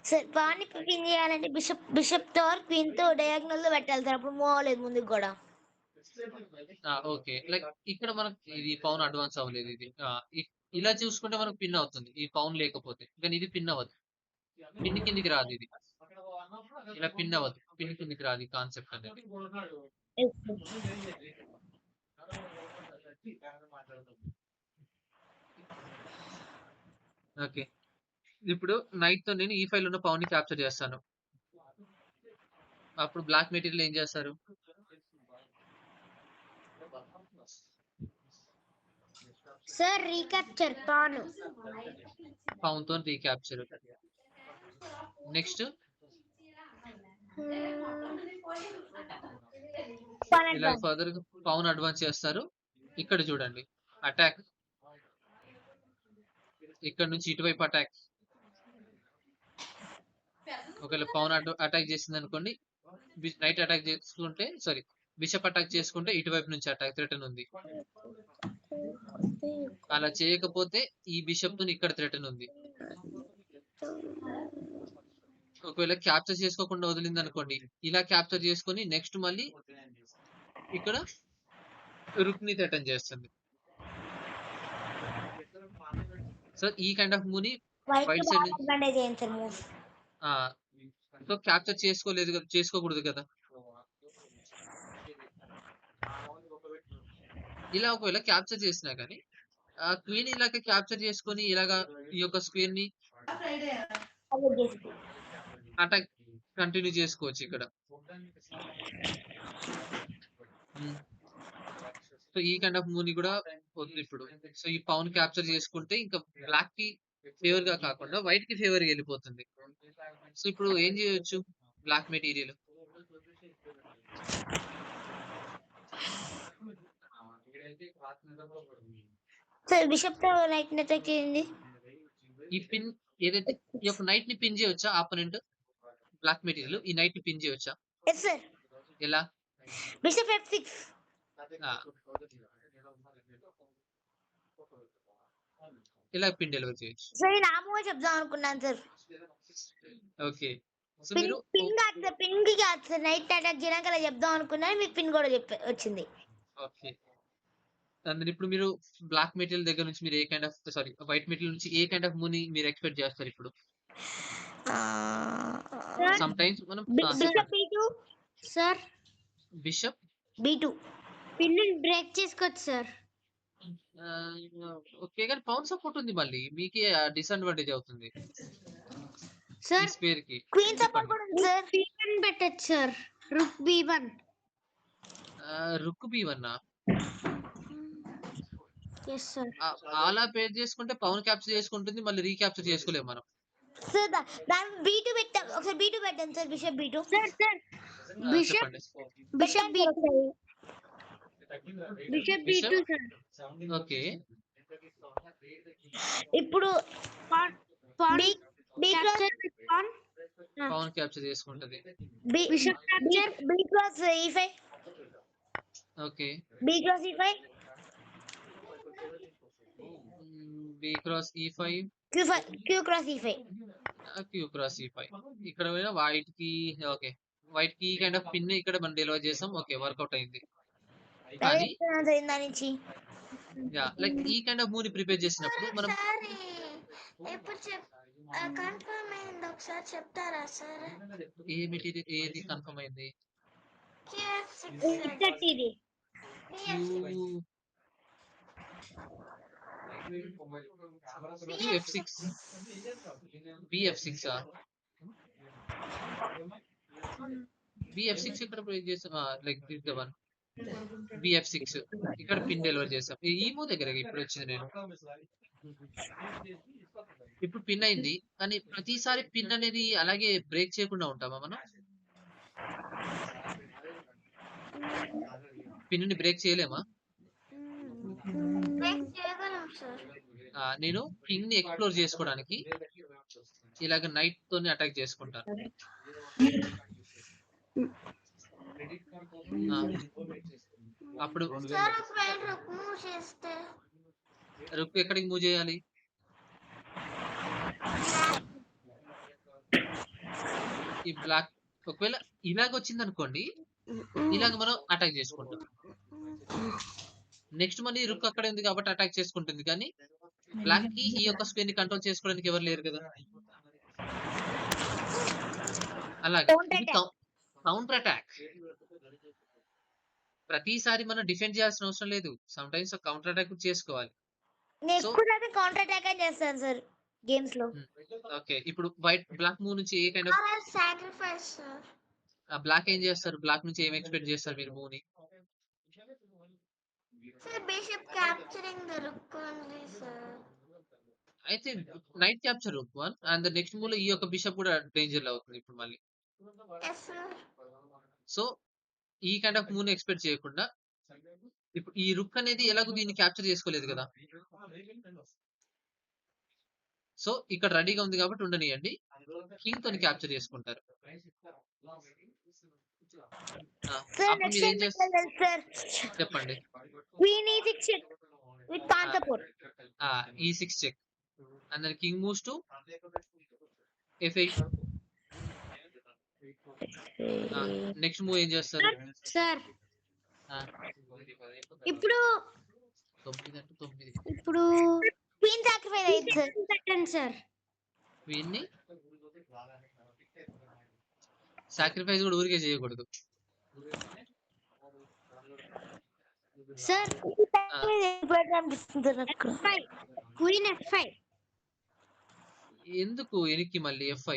సార్ పాన్ ని పిన్ చేయాలంటే బిషప్ తో క్వీన్ తో డయాగ్నల్ లో పెట్టాలి సార్, అప్పుడు మూవ్ అవ్వలేదు ముందుకు కూడా. ఓకే, లైక్ ఇక్కడ మనకు ఇది పౌన్ అడ్వాన్స్ అవ్వలేదు. ఇది ఇలా చూసుకుంటే మనకు పిన్ అవుతుంది ఈ పౌన్ లేకపోతే, కానీ ఇది పిన్ అవ్వదు, పిన్ కిందికి రాదు. ఇది ఇలా పిన్ అవ్వదు, పిన్ కిందికి రాదు ఈ కాన్సెప్ట్ అనేది. ఓకే, ఇప్పుడు నైట్ తో నేను ఈ ఫైల్ ఉన్న పౌన్ ని క్యాప్చర్ చేస్తాను. అప్పుడు బ్లాక్ మెటీరియల్ ఏం చేస్తారు? Sir recapture pan. పౌన్ తో రీక్యాప్చర్. నెక్స్ట్ ఇలా ఫర్దర్ పౌన్ అడ్వాన్స్ చేస్తారు. ఇక్కడ చూడండి అటాక్, ఇక్కడ నుంచి ఇటువైపు అటాక్. ఒకవేళ పౌన్ అటాక్ చేసింది అనుకోండి, నైట్ అటాక్ చేసుకుంటే సారీ బిషప్ అటాక్ చేసుకుంటే ఇటువైపు నుంచి అటాక్ థ్రెటన్ ఉంది. అలా చేయకపోతే ఈ బిషప్ తో ఇక్కడ థ్రెటన్ ఉంది. ఒకవేళ క్యాప్చర్ చేసుకోకుండా వదిలింది అనుకోండి, ఇలా క్యాప్చర్ చేసుకొని నెక్స్ట్ మళ్ళీ ఇక్కడ రుక్ ని థ్రెటన్ చేస్తుంది. సో ఈ కైండ్ ఆఫ్ మూవ్ ని వైట్ సైడ్ అడ్వాంటేజ్ ఏంటి సార్ మూవ్? సో క్యాప్చర్ చేసుకోలేదు కదా, చేసుకోకూడదు కదా. ఇలా ఒకవేళ క్యాప్చర్ చేసినా కానీ క్వీన్ ఇలాగ క్యాప్చర్ చేసుకొని ఇలాగా ఈ యొక్క స్క్వేర్ ని అటాక్ కంటిన్యూ చేసుకోవచ్చు ఇక్కడ. సో ఈ కైండ్ ఆఫ్ మూవ్ ని కూడా వద్దు ఇప్పుడు. సో ఈ పౌన్ క్యాప్చర్ చేసుకుంటే ఇంకా బ్లాక్ కి ఫేవర్ గా కాకుండా వైట్ కి ఫేవర్ గా వెళ్ళిపోతుంది. సో ఇప్పుడు ఏం చేయొచ్చు బ్లాక్ మెటీరియల్? సార్ బిషప్ తో నైట్ ని అటాక్ చేయండి. ఈ పిన్ ఏదైతే ఈ యొక్క నైట్ ని పిన్ చేయొచ్చా ఆపోనెంట్? బ్లాక్ మెటీరియల్ ఈ నైట్ ని పిన్ చేయొచ్చా? Yes sir. ఎలా? Bishop f6. ఇలా పిన్ డెలివర్ చేయొచ్చు. సార్ నేను ఆ మూవ్ చెప్దాం అనుకున్నాను సార్. ఓకే, సో పిన్ మీరు పిన్ కాదు సార్, పిన్ కి కాదు సార్, నైట్ అటాక్ చేయడానికి అలా చెప్దాం అనుకున్నాను, మీకు పిన్ కూడా వచ్చింది. ఓకే, అండ్ ఇప్పుడు మీరు బ్లాక్ మెటీరియల్ దగ్గర నుంచి మీరు ఏ kind of sorry white material నుంచి ఏ కైండ్ ఆఫ్ మూవ్ ని మీరు ఎక్స్పెక్ట్ చేస్తారు ఇప్పుడు? సమ్ టైమ్స్ మనం bishop b2 sir. Bishop b2 pin break చేసుకోవచ్చు సార్. ఓకే, కానీ పౌన్ సపోర్ట్ ఉంది, మళ్ళీ మీకే డిసడ్వాంటేజ్ అవుతుంది ఈ సార్ స్క్వేర్ కి. క్వీన్ సపోర్ట్ కూడా ఉంది సార్. b1 పెట్టచ్చు సార్. రుక్ b1. రుక్ b1 ఎస్ సార్. అలా పేర్ చేసుకుంటే పౌన్ క్యాప్చర్ చేసుకుంటుంది, మళ్ళీ రీక్యాప్చర్ చేసుకోలేము మనం. సార్ దాని b2 పెట్టాం, ఒకసారి b2 పెట్టండి sir. Bishop b2 sir sir bishop చెప్పండి. Bishop bishop b2 sir. Okay, ఇప్పుడు pawn pawn b cross capture pawn. Pawn capture చేసుకుంటది. Bishop capture b cross e5. Okay, b cross e5 B cross e5 q cross e5. Q cross e5. ఇక్కడ పోయినా white కి okay, white కి kind of pin ఇక్కడ మనం deliver చేసాం. Okay, work out అయింది. కానీ దాని నుంచి లైక్ ఈ కైండ్ ఆఫ్ మూవ్ ని ప్రిపేర్ చేసినప్పుడు మనం కన్ఫర్మ్ అయింది ఒకసారి చెప్తారా సార్? ఏ మెటీరియల్ ఏది కన్ఫర్మ్ అయింది? ఇది QF6 BF6 BF6 ఇక్కడ ప్రొవైడ్ చేసాం. Like this the one BF6 ఇక్కడ పిన్ డెలివర్ చేసాం. ఈమో దగ్గర ఇప్పుడు వచ్చింది నేను. ఇప్పుడు పిన్ అయింది కానీ ప్రతిసారి పిన్ అనేది అలాగే బ్రేక్ చేయకుండా ఉంటామా మనం? పిన్ ని బ్రేక్ చేయలేమా? చేయగలం సార్. నేను కింగ్ ని ఎక్స్ప్లోర్ చేసుకోవడానికి ఇలాగ నైట్ తోని అటాక్ చేసుకుంటాను. అప్పుడు సార్ ఒకవేళ మూవ్ చేస్తే రుక్ ఎక్కడికి మూవ్ చేయాలి? ఈ బ్లాక్ ఒకవేళ ఇలాగ వచ్చింది అనుకోండి, ఇలాగ మనం అటాక్ చేసుకుంటాం. నెక్స్ట్ మళ్ళీ రుక్ అక్కడ ఉంది కాబట్టి అటాక్ చేసుకుంటుంది, కానీ బ్లాక్ కి ఈ యొక్క స్క్వేర్ ని కంట్రోల్ చేసుకోవడానికి ఎవరు లేరు కదా. అలాగే కౌంటర్ అటాక్. ప్రతిసారి మనం డిఫెండ్ చేయాల్సిన అవసరం లేదు. సమ్ టైమ్స్ కౌంటర్ అటాక్ చేసుకోవాలి. నేను ఎక్కువ కౌంటర్ అటాక్ చేస్తాను సార్ గేమ్స్ లో. ఓకే, ఇప్పుడు వైట్ బ్లాక్ మూవ్ నుంచి ఏ kind of sacrifice sir. Black ఏం చేస్తారు? బ్లాక్ నుంచి ఏం ఎక్స్పెక్ట్ చేస్తారు మీరు మూవ్ ని? Sir bishop capturing the rook only sir. అయితే knight capture rook 1 and next move లో ఈ యొక్క బిషప్ కూడా డేంజర్ లో అవుతుంది ఇప్పుడు మళ్ళీ. yes sir. సో ఈ కైండ్ ఆఫ్ మూవ్ ని ఎక్స్పెక్ట్ చేయకుండా ఇప్పుడు ఈ రుక్ అనేది ఎలాగో దీన్ని క్యాప్చర్ చేసుకోలేదు కదా. సో ఇక్కడ రెడీగా ఉంది కాబట్టి ఉండనియండి, కింగ్ తోని క్యాప్చర్ చేసుకుంటారు. అప్పుడు మీరు ఏం చేస్తారు చెప్పండి? Queen e6 check with pawn support. E6 check and then king moves to F8. Next move ఏం చేస్తారు సార్? ఇప్పుడు 9 ఇప్పుడు క్వీన్ సాక్రిఫైస్ అయ్యింది సార్. పెట్టండి సార్. క్వీన్ ని సాక్రిఫైస్ కూడా ఊరికే చేయకూడదు సార్. క్వీన్ F5 ఎందుకు వెనక్కి మళ్ళీ F5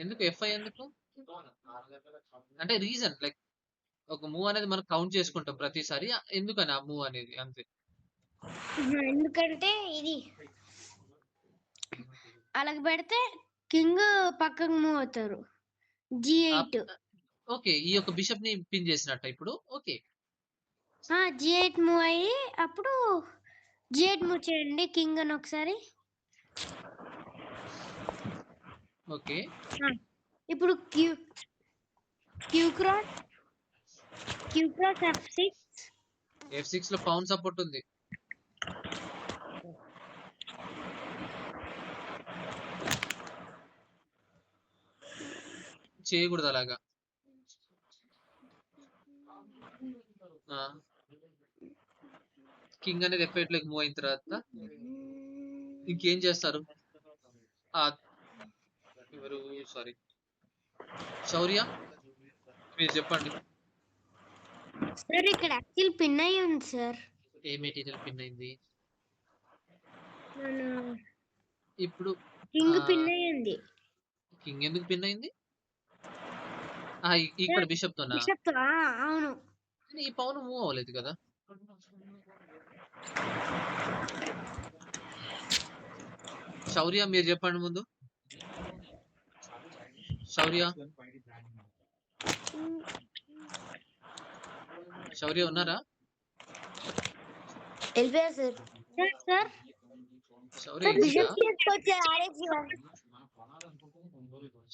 ఎందుకు? F5 ఎందుకు అంటే రీజన్ లైక్ ఒక మూవ్ అనేది మనం కౌంట్ చేసుకుంటాం ప్రతిసారి, ఎందుకని ఆ మూవ్ అనేది అంతే. ఎందుకంటే ఇది అలాగ పెడితే కింగ్ పక్కకు మూవ్ అవుతారు. G8 ఓకే, ఈ యొక్క బిషప్ ని పిన్ చేసినట్ట ఇప్పుడు. ఓకే, G8 మూవ్ అయ్యి అప్పుడు G8 మూవ్ చేయండి కింగ్ అని ఒకసారి. ఓకే, ఇప్పుడు Q క్రాస్ F6. F6 లో పౌన్ సపోర్ట్ ఉంది. చేయకూడదు అలాగా. కింగ్ అనేది F8 లోకి మూవ్ అయిన తర్వాత ఇంకేం చేస్తారు? ఎవరు సారీ శౌర్య మీరు చెప్పండి. సార్ ఇక్కడ యాక్చువల్ పిన్ అయి ఉంది సార్. ఏ మెటీరియల్ పిన్ అయింది? ఇప్పుడు కింగ్ పిన్ అయ్యింది. కింగ్ ఎందుకు పిన్ అయింది? ఇక్కడ బిషప్ తోనా? బిషప్ తో అవును. ఈ పౌన్ మూవ్ అవ్వలేదు కదా. శౌర్య మీరు చెప్పండి ముందు. శౌర్య శౌర్య ఉన్నారా? వెళ్ళిపోయారు సార్. సార్ శౌర్య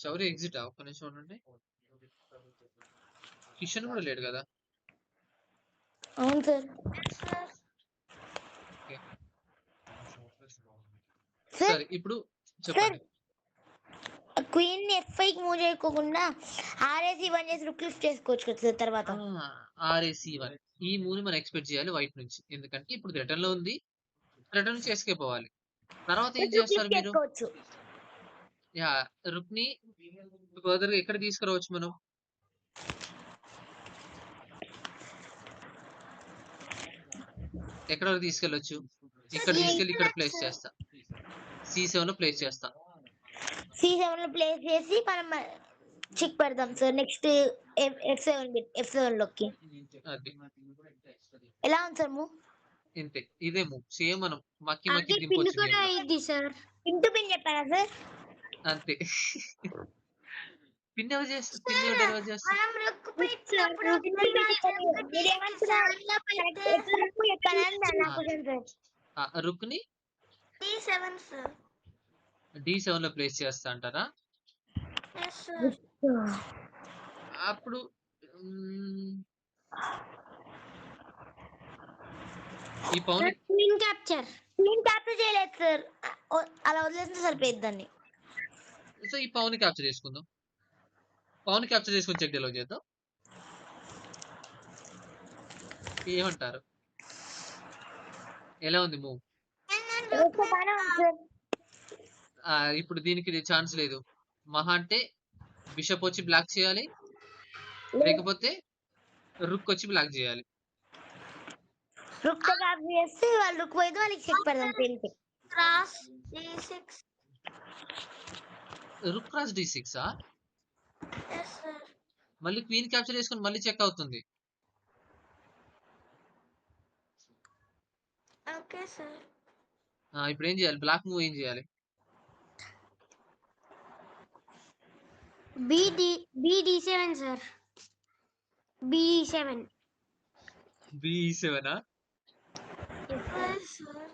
శౌర్య ఎగ్జిట్ ఒక్క నిమిషం ఉండండి. కిషన్ కూడా లేడు కదా. అవును సార్. సరే ఇప్పుడు చెప్పండి. క్వీన్ F5 కి మూవ్ చేయకోకుండా RAC1 చేసి రుక్ లిఫ్ట్ చేసుకోవచ్చు కదా సార్ తర్వాత. RAC1 ఈ మూవ్ ని మనం ఎక్స్పెక్ట్ చేయాలి వైట్ నుంచి, ఎందుకంటే ఇప్పుడు రిటర్న్ లో ఉంది థ్రెటన్ నుంచి ఎస్కేప్ అవ్వాలి. తర్వాత ఏం రుక్ చేస్తారు మీరు? చేసుకోవచ్చు. యాహ్! రుక్‌ని ఫర్దర్‌గా ఎక్కడికి తీసుకురావచ్చు మనం? ఎక్కడి వరకు తీసుకెళ్ళొచ్చు? ఇక్కడ తీసుకెళ్ళి ఇక్కడ ప్లేస్ చేస్తా. C7లో ప్లేస్ చేస్తా. C7 లో ప్లేస్ చేసి మనం చిక్ పెడదాం సార్. నెక్స్ట్ F7 లోకి. అది. ఎలా ఉంది సార్ మూవ్? ఇంతే. ఇదే మూవ్. సేమ్ మనం మక్కి అది పిన్ దింపొచ్చు కూడా గేమ్‌లో. అయింది సార్. పిన్ టు పిన్ చెప్పారా సార్? అంతే. పిన్ ఎవరు డెలివర్ చేస్తారు? మనం రుక్కు పెట్టినప్పుడు మీరేమంటున్నారు? ఎట్లా మూవ్ చెప్పారా అని నా క్వశ్చన్ సార్. రుక్‌ని D7 సార్. D7లో ప్లేస్ చేస్తా అంటారా? Yes sir. అప్పుడు ఈ pawn queen capture. Queen capture చేయలేదు సార్. అలా వదిలేస్తే సరిపోయేది దాన్ని. సో ఈ పౌన్ క్యాప్చర్ చేసుకుందాం. పౌన్ క్యాప్చర్ చేసుకొని చెక్ డెలివర్ చేద్దాం. ఏమంటారు? ఎలా ఉంది మూవ్? బాగానే ఉంది సార్. ఇప్పుడు దీనికి ఛాన్స్ లేదు. మహా అంటే బిషప్ వచ్చి బ్లాక్ చేయాలి, లేకపోతే రుక్ వచ్చి బ్లాక్ చేయాలి. రుక్ తో క్యాప్చర్ చేస్తే వాళ్ళు రుక్ పోయితే వాళ్ళకి చెక్ పెడదాం పెళ్లి. Cross D6. Rook cross D6 yes sir. మళ్ళీ క్వీన్ క్యాప్చర్ చేసుకొని మళ్ళీ చెక్ అవుతుంది. Okay sir. ఇప్పుడు ఏం చేయాలి? బ్లాక్ మూవ్ ఏం చేయాలి? BD7 sir. B7. B7 yes sir.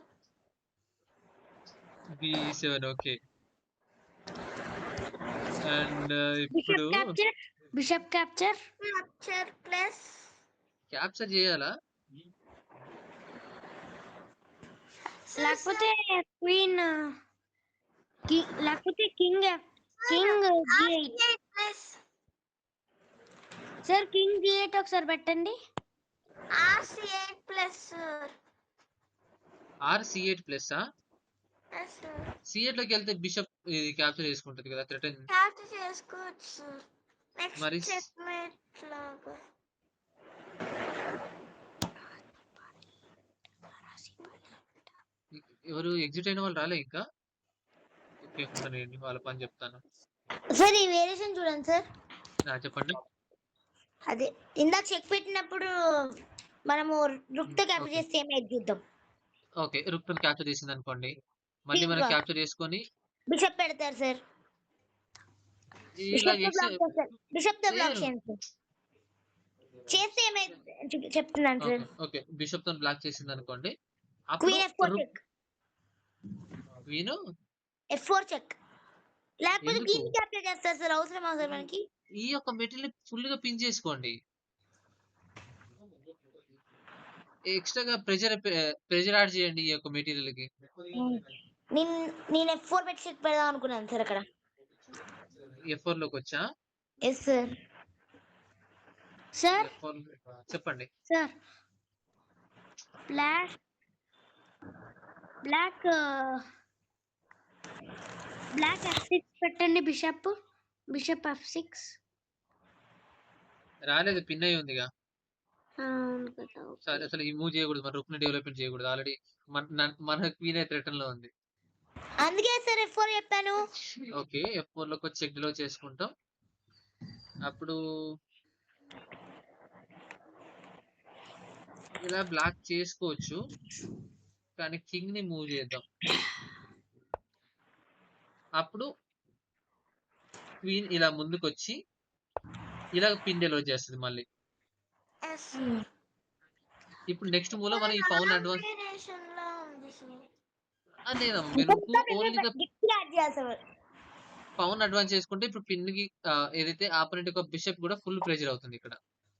B7 okay. And bishop ఇప్పుడు capture. Bishop capture. Capture plus capture చేయాలా? లేకపోతే క్వీన్ లేకపోతే king G8 plus sir. King G8 ఒకసారి పెట్టండి. RC8 plus sir. C8 plus S sir. C8 లోకి వెళ్తే bishop ఇది capture చేసుకుంటది కదా థ్రెటన్. క్యాప్చర్ చేసుకోవచ్చు సార్. మరి నెక్స్ట్ చెక్మేట్ లాగా. ఎవరు ఎగ్జిట్ అయిన వాళ్ళు రాలే ఇంకా? ఓకే ఉండనండి, వాళ్ళ పని చెప్తాను. సార్ ఈ వేరియేషన్ చూడండి సార్. చెప్పండి. అదే ఇందాక చెక్ పెట్టినప్పుడు మనము రుక్ తో క్యాప్చర్ ఓకే చేస్తే ఏమైంది చూద్దాం. ఓకే రుక్ తో క్యాప్చర్ చేసింది అనుకోండి, మళ్ళీ మనం ఇంకా క్యాప్చర్ చేసుకొని బిషప్ పెడతారు సార్. ఇలా బిషప్ తో బ్లాక్ చేస్తారు. బిషప్ తో బ్లాక్ చేయండి సార్. చేస్తే ఏమైంది చెప్తున్నాను ఓకే సార్. ఓకే బిషప్ తో బ్లాక్ చేసింది అనుకోండి, అప్పుడు queen F4 rook check. Queen F4 check. లేకపోతే ఎందుకు కింగ్ క్యాప్చర్ చేస్తారు సార్. అవసరమా సార్ మనకి? ఈ యొక్క మెటీరియల్ ఫుల్ గా పిన్ చేసుకోండి. ఎక్స్ట్రాగా ప్రెజర్ యాడ్ చేయండి ఈ యొక్క మెటీరియల్ కి. నేను F4 పెట్టి చెక్ పెడదాం అనుకున్నాను సార్ అక్కడ. F4 లోకి వచ్చా? Yes sir. సార్ F4 చెప్పండి. Sir black black black F6 పెట్టండి. Bishop F6. రాలేదు, పిన్ అయి ఉందిగా. అవును కదా. సరే అసలు ఈ మూవ్ చేయకూడదు, మన రుక్ ని డెవలప్మెంట్ చేయకూడదు. ఆల్రెడీ మన క్వీన్ అయితే రిటర్న్ లో ఉంది. అందుకే సార్ F4 చెప్పాను. ఓకే F4 లోకి వచ్చి చెక్ డెలివర్ చేసుకుంటాం. అప్పుడు ఇలా బ్లాక్ చేసుకోవచ్చు, కానీ కింగ్ ని మూవ్ చేద్దాం. అప్పుడు క్వీన్ ఇలా ముందుకు వచ్చి ఇలా పిన్ డెలివర్ చేస్తుంది మళ్ళీ. ఇప్పుడు నెక్స్ట్ మూవ్ లో మనం ఈ పౌన్ అడ్వాన్స్ లేదమ్మా, మీరు ఓన్లీగా పౌన్ అడ్వాన్స్ చేసుకుంటే ఇప్పుడు పిన్ కి ఏదైతే ఆపోనెంట్ యొక్క బిషప్ కూడా ఫుల్ ప్రెషర్ అవుతుంది ఇక్కడ.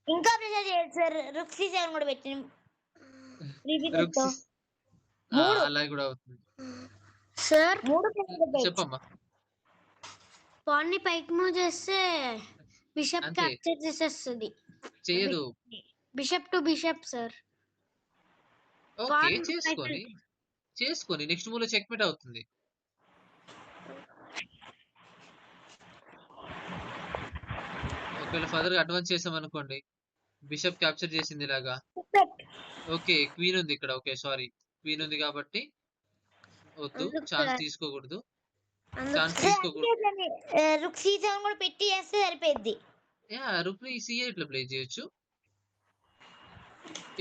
ఇంకా ప్రెషర్ చేయాలి సార్. రుక్ C7 కూడా పెట్టి అలా కూడా అవుతుంది సార్. చెప్పమ్మా. పాన్ ని పైకి మూవ్ చేస్తే బిషప్ అంతే క్యాప్చర్ చేసేస్తుంది. చేయదు. Bishop to bishop sir. Okay చేసుకొని చేసుకొని నెక్స్ట్ మూవ్‌లో చెక్‌మేట్ అవుతుంది. ఒకవేళ ఫర్దర్‌గా అడ్వాన్స్ చేసామనుకోండి. బిషప్ క్యాప్చర్ చేసింది ఇలాగా. ఓకే. క్వీన్ ఉంది ఇక్కడ. ఓకే. సారీ. క్వీన్ ఉంది కాబట్టి వద్దు. అందుకు ఛాన్స్ సార్ తీసుకోకూడదు. అందుకు ఛాన్స్ సార్ తీసుకోకూడదు. అందుకే దాన్ని రుక్ C7 కూడా పెట్టి చేస్తే సరిపోద్ది. యాహ్! రూక్‌ని C8 ఇట్లా ప్లే చేయొచ్చు.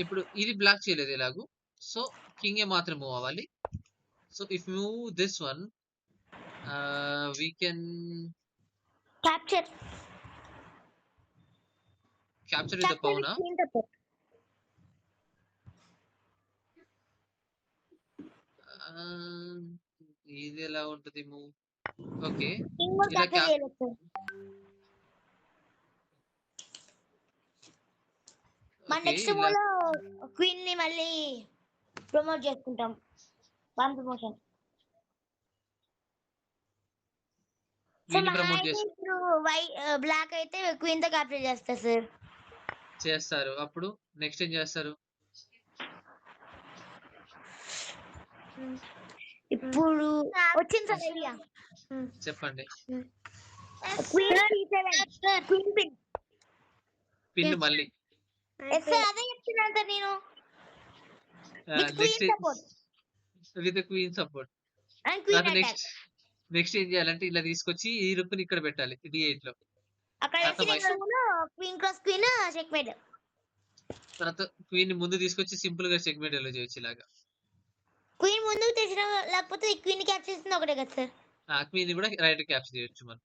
ఇప్పుడు ఇది బ్లాక్ చేయలేదు ఎలాగో. సో, కింగే మాత్రం మూవ్ అవ్వాలి. So, if move this one we can capture capture with the capture పౌనా? క్వీన్ తప్ప. ఆహ్, ఇది ఎలా ఉంటది మూవ్? ఓకే. కింగ్ కూడా ఇలా క్యాప్చర్ చేయలేదు సార్. మన ఓకే. నెక్స్ట్ ఇలా మూవ్‌లో క్వీన్ ని మళ్ళీ ప్రమోట్ చేసుకుంటాం. 1 ప్రమోషన్. సో క్వీన్‌ని మహా ప్రమోట్ అయితే ఇప్పుడు బ్లాక్ అయితే క్వీన్ తో క్యాప్చర్ చేస్తారు సార్. చేస్తారు. అప్పుడు నెక్స్ట్ ఏం చేస్తారు? ఇప్పుడు వచ్చింది సార్ ఐడియా. చెప్పండి. Queen C7 sir queen pin. Pin మళ్ళీ. ఎస్ సార్ అదే చెప్తున్నాను సార్ నేను. With next queen support with queen support. And queen తర్వాత అటాక్. నెక్స్ట్ ఏం చేయాలంటే ఇలా తీసుకొచ్చి ఈ రుక్‌ని ఇక్కడ పెట్టాలి. D8లో. అక్కడ తర్వాత వేసి నెక్స్ట్ మూవ్‌లో క్వీన్ క్రాస్ క్వీన్ చెక్మేట్. తర్వాత క్వీన్‌ని ముందు తీసుకొచ్చి సింపుల్‌గా చెక్‌మేట్ ఎలా చేయొచ్చు ఇలాగా. క్వీన్ ముందుకు తెచ్చిన లేకపోతే క్వీన్ క్యాప్చర్ చేస్తుంది ఒకటే కదా సార్. క్వీన్‌ని కూడా రైట్ క్యాప్చర్ చేయొచ్చు మనం.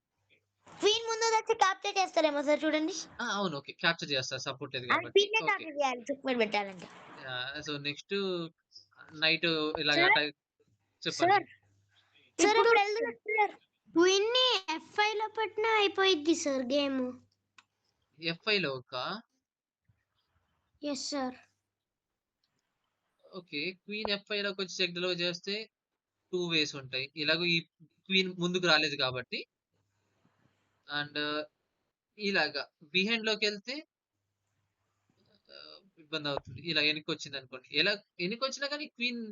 క్వీన్ ముందు తెచ్చి క్యాప్చర్ చేస్తారేమో సార్ చూడండి. అవును. ఓకే. క్యాప్చర్ చేస్తారు. సపోర్ట్ లేదు అండ్ కాబట్టి. Queen okay. క్యాప్చర్ చేయాలి చెక్మేట్ పెట్టాలంటే. సో నెక్స్ట్ నైట్ ఇలాగ సార్ అటాక్ చెప్పండి. సార్ సార్ ఇప్పుడు ఇప్పుడు వెళ్తున్నారు సార్. క్వీన్ ని F5 లో పెట్టినా అయిపోయిద్ది సార్ గేమ్. F5లో ఎస్ సార్ ఓకే. క్వీన్ F5లోకి వచ్చి చెక్ డెలివర్ చేస్తే 2 వేస్ ఉంటాయి. ఇలాగో ఈ క్వీన్ ముందుకు రాలేదు కాబట్టి అండ్ ఇలాగా బిహైండ్‌లోకెళ్తే ఇబ్బందవుతుంది. ఇలా ఎనక్కొచ్చిందనుకోండి. ఎలా ఎనక్కొచ్చినా గానీ క్వీన్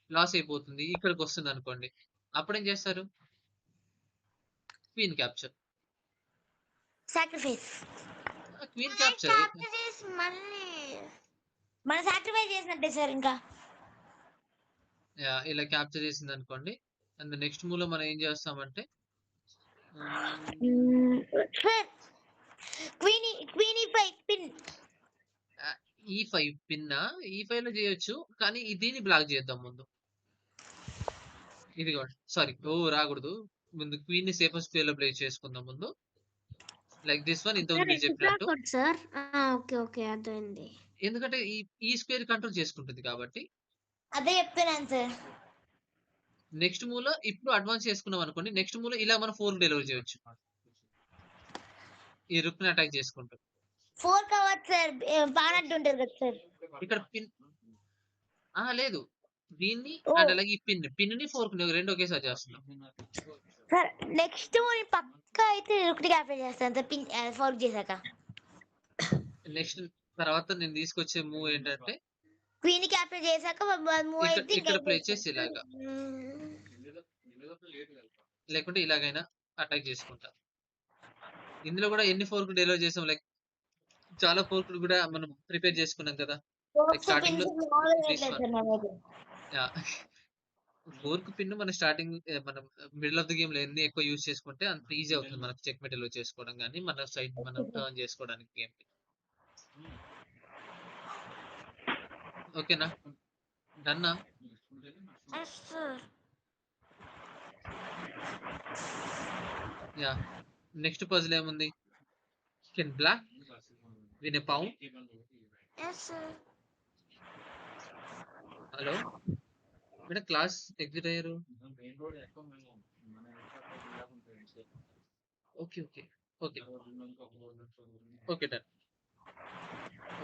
లాస్ అయిపోతుంది. ఇక్కడికొస్తుందనుకోండి. అప్పుడేం చేస్తారు? Queen capture. Sacrifice. Queen capture. మన సాక్రిఫైస్ చేసినట్టే సార్ ఇంకా. యాహ్! ఇలా క్యాప్చర్ చేసిందనుకోండి. అండ్ నెక్స్ట్ మూవ్‌లో మనం ఏం చేస్తామంటే sir queen E5 pin. E5 పిన్నా? E5లో చేయొచ్చు. కానీ దీన్ని బ్లాక్ చేద్దాం ముందు. ఇదిగోండి. సారీ. రాకూడదు. ముందు క్వీన్‌ని సేఫెస్ట్ ప్లేస్‌లో ప్లే చేసుకుందాం ముందు. లైక్ దిస్ వన్ ఇంతకుముందు మీరు చెప్పినట్టు. సార్ ఓకే ఓకే అర్థమైంది. ఎందుకంటే ఈ స్క్వేర్ కంట్రోల్ చేసుకుంటుంది కాబట్టి. అదే చెప్తున్నాను సార్. నెక్స్ట్ మూవ్‌లో ఇప్పుడు అడ్వాన్స్ చేసుకున్నాం అనుకోండి. నెక్స్ట్ మూవ్‌లో ఇలా మనం 4 డెలివర్ చేయొచ్చు. ఈ రుక్‌ని అటాక్ చేసుకుంటూ. 4 కావచ్చు సార్. బానట్టు ఉంటది కదా సార్. ఇక్కడ పిన్ లేదు. దీన్ని ఓ అండ్ అలాగే ఈ పిన్‌ని 4ని రెండు ఒకేసారి చేస్తున్నాం. సార్ నెక్స్ట్ మూవ్ పక్కా అయితే ఒకటి క్యాప్చర్ చేస్తాను సార్. పిన్ ఫోర్క్ చేశాక. నెక్స్ట్ తర్వాత నేను తీసుకొచ్చే మూవ్ ఏంటంటే క్వీన్ క్యాప్చర్ చేశాక మూవ్ అయితే ఇక్కడ ప్లే చేసి ఇలాగా. లేకుంటే ఇలాగైనా అటాక్ చేసుకుంటా. ఇందులో కూడా ఎన్ని ఫోర్క్ డెలివర్ చేసాం లైక్ చాలా ఫోర్క్‌లు కూడా మనం ప్రిపేర్ చేసుకున్నాం కదా! లైక్ స్టార్టింగ్‌లో this one. Yeah! Fork pin మనం స్టార్టింగ్ మనం మిడిల్ ఆఫ్ ది గేమ్‌లో ఎన్ని ఎక్కువ యూజ్ చేసుకుంటే అంత ఈజీ అవుతుంది మనకు చెక్‌మేట్ ఎలో చేసుకోవడం గాని, మన సైడ్ మనం టర్న్ చేసుకోవడానికి గేమ్‌ని. ఓకేనా? డన్నా? యాహ్! నెక్స్ట్ పజిల్ ఏముంది? Can black win a pawn? Hello? Madam class exit అయ్యారు. Okay. Okay. Okay. Okay. Done.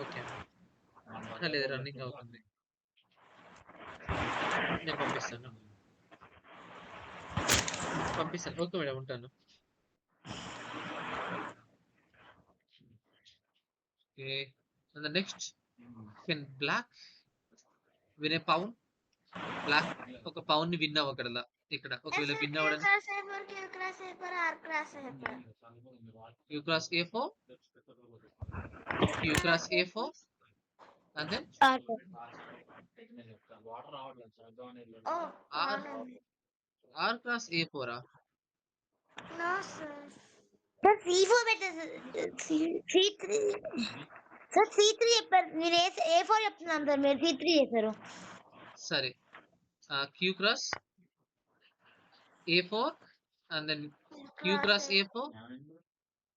Okay. లేదు రన్నింగ్ అవుతుంది. నేను పంపిస్తాను. ఓకే మేడం ఉంటాను. Okay. And next can black win a pawn? Black ఒక పౌన్ ని win అవ్వగలదా ఇక్కడ ఒకవేళ విన్ అవ్వడానికి Q class paper, R class paper. Q cross A4 Q cross A4 and then R Oh, R R cross A4 no, sir. Sir C4 పెట్టారు C3 sir C3 చెప్పారు మీరు A4 చెప్తున్నాను sir మీరు C3 చేశారు సరే Q cross A4 and then Q cross A4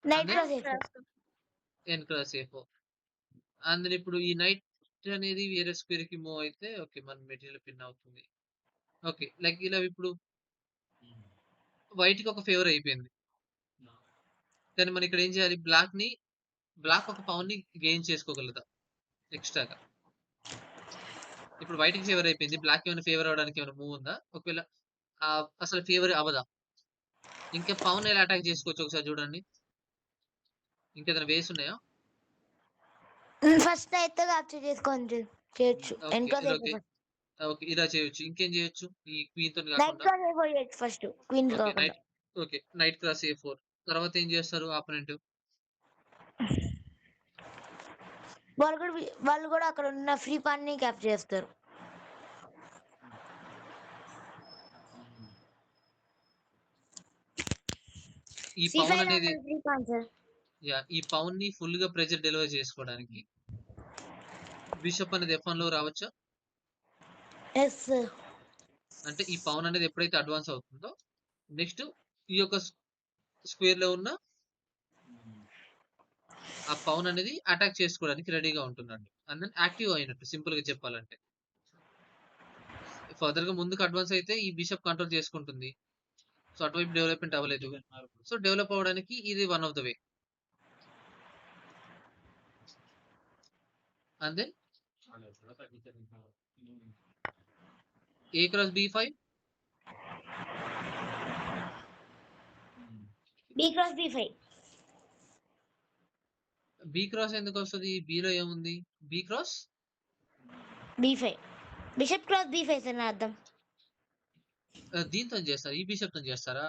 night then cross A4 N cross A4 and then ఇప్పుడు ఈ night అనేది వేరే స్క్వేర్ కి మూవ్ అయితే ఓకే మన మెటీరియల్ పిన్ అవుతుంది ఓకే లైక్ ఇలా ఇప్పుడు వైట్ కి ఒక ఫేవర్ అయిపోయింది కానీ మనం ఇక్కడ ఏం చేయాలి బ్లాక్ ఒక పౌన్ ని గెయిన్ చేసుకోగలుగుతా ఎక్స్ట్రాగా ఇప్పుడు వైట్ కి ఫేవర్ అయిపోయింది బ్లాక్ ఏమైనా ఫేవర్ అవడానికి ఏమైనా మూవ్ ఉందా ఒకవేళ అసలు ఫేవర్ అవ్వదా ఇంకా పౌన్ ఎలా అటాక్ చేసుకోవచ్చు ఒకసారి చూడండి ఇంకేదైనా వేస్ ఉన్నాయా ఫస్ట్ అయితే క్యాప్చర్ చేసుకొని చేయొచ్చు ఓకే ఎన్ క్రాస్ ఓకే ఓకే ఇలా చేయొచ్చు ఇంకేం చేయొచ్చు ఈ క్వీన్ తో నైట్ కాకుండా క్రాస్ A4 చేయొచ్చు ఫస్ట్ క్వీన్ ఓకే కాకుండా నైట్ క్రాస్ A4 తర్వాత ఏం చేస్తారు ఆపోనెంట్ వాళ్ళు కూడా అక్కడ ఉన్న ఫ్రీ పాన్ ని క్యాప్చర్ చేస్తారు ఈ C5 పౌన్ అనేది ఫ్రీ పాన్ సార్ ఈ పౌన్ ని ఫుల్ గా ప్రెజర్ డెలివర్ చేసుకోవడానికి బిషప్ అనేది F1 లో రావచ్చా ఎస్ సార్ అంటే ఈ పౌన్ అనేది ఎప్పుడైతే అడ్వాన్స్ అవుతుందో నెక్స్ట్ ఈ యొక్క స్క్వేర్ లో ఉన్న ఆ పౌన్ అనేది అటాక్ చేసుకోవడానికి రెడీగా ఉంటున్నాడు అండ్ దెన్ యాక్టివ్ అయినట్టు సింపుల్ గా చెప్పాలంటే ఫర్దర్ గా ముందుకు అడ్వాన్స్ అయితే ఈ బిషప్ కంట్రోల్ చేసుకుంటుంది సో అటువైపు డెవలప్మెంట్ అవ్వలేదు సో డెవలప్ అవ్వడానికి ఇది one of the way and then A cross B5 B cross B5 B cross ఎందుకు వస్తుంది B లో ఏముంది B cross B5 bishop cross B5 sir నా అర్థం దీంతో చేస్తారు ఈ బిషప్ తో చేస్తారా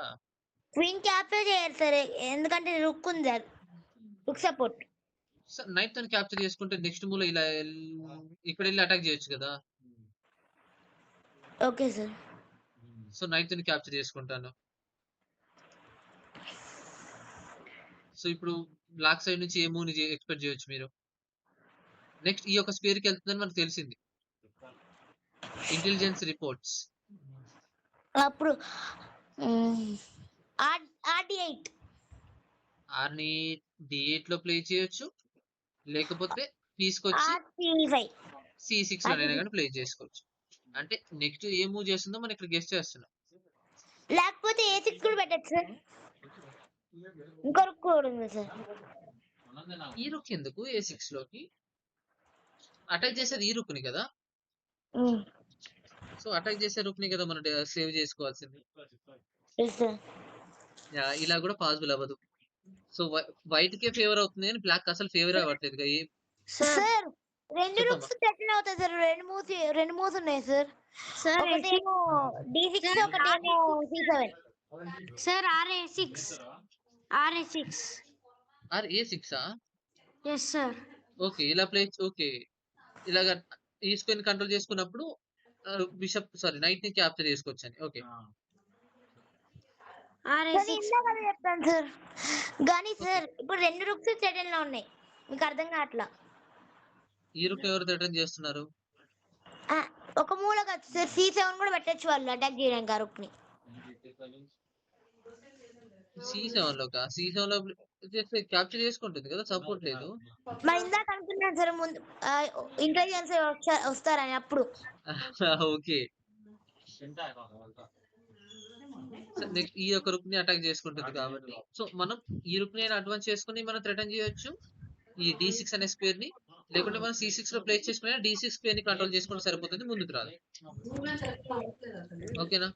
క్వీన్ క్యాప్చర్ చేయరు సార్ ఎందుకంటే రుక్ ఉంది సార్ రుక్ సపోర్ట్ నైట్ తో క్యాప్చర్ చేసుకుంటే నెక్స్ట్ మూల ఇలా ఇక్కడ వెళ్ళి అటాక్ చేయొచ్చు కదా ఓకే సార్ సో నైట్ తో క్యాప్చర్ చేసుకుంటాను సో ఇప్పుడు బ్లాక్ సైడ్ నుంచి ఏ మూవ్ ఎక్స్పెక్ట్ చేయొచ్చు మీరు నెక్స్ట్ ఈ యొక్క స్పేర్ కి వెళ్తుందని మనకు తెలిసింది ఇంటెలిజెన్స్ రిపోర్ట్స్ అప్పుడు R8 ఆర్ని D8 లో ప్లే చేయొచ్చు లేకపోతే తీసుకొచ్చి R5 C6 లోనైనా కానీ ప్లే చేసుకోవచ్చు అంటే నెక్స్ట్ ఏ మూవ్ చేస్తుందో మనం ఇక్కడ గెస్ట్ చేస్తున్నాం లేకపోతే A6 కూడా పెట్టచ్చు సార్ ఇంకో రుక్ కూడా ఉంది సార్ ఈ రుక్ ఎందుకు A6 లోకి అటాక్ చేసేది ఈ రుక్ని కదా సో అటాక్ చేసే రుక్ని కదా మనం సేవ్ చేసుకోవాల్సింది ఇలా కూడా పాసిబుల్ అవ్వదు సో వైట్ కే ఫేవర్ అవుతుంది కానీ బ్లాక్ అసలు ఫేవర్ అవ్వట్లేదు సార్ రెండు చెప్పమ్మా. రుక్స్ సెటిల్ అవుతాయి సార్ రెండు మూవ్స్ ఉన్నాయి సార్ Sir, ఒకటేమో D6 ఒకటేమో C7 sir, RA6. RA6. A6 Yes, sir. Okay ఇలా ప్లే ఓకే ఇలాగా ఈ స్క్వేర్ కంట్రోల్ చేసుకున్నప్పుడు బిషప్ నైట్ ని క్యాప్చర్ చేసుకోవచ్చు అని ఓకే సార్ RA6. ఇందాక అదే చెప్తాను సార్ కానీ సార్ ఇప్పుడు రెండు రుక్స్ సెటిల్ లో ఉన్నాయి మీకు అర్థం కావట్లా ఈ రుక్ ఎవరు రిటర్న్ చేస్తున్నారు ఒక మూల కాదు సార్ C7 కూడా పెట్టచ్చు వాళ్ళు అటాక్ చేయడానికి ఆ రుక్ ని C7 లోకా C7 లో చేస్తే క్యాప్చర్ చేసుకుంటుంది కదా సపోర్ట్ లేదు మరి ఇందాక అనుకున్నాను సార్ ముందు ఇంటెలిజెన్స్ వస్తారని అప్పుడు ఓకే నెక్స్ట్ ఈ యొక్క రుక్ ని అటాక్ చేసుకుంటుంది కాబట్టి సో మనం ఈ రుక్ ని అడ్వాన్స్ చేసుకుని మనం థ్రెటన్ చేయొచ్చు ఈ D6 అనే స్క్వేర్ ని లేకుంటే మనం C6 లో ప్లేస్ చేసుకుని D6 స్క్వేర్ ని కంట్రోల్ చేసుకుంటే సరిపోతుంది ముందుకు రాదు ఓకేనా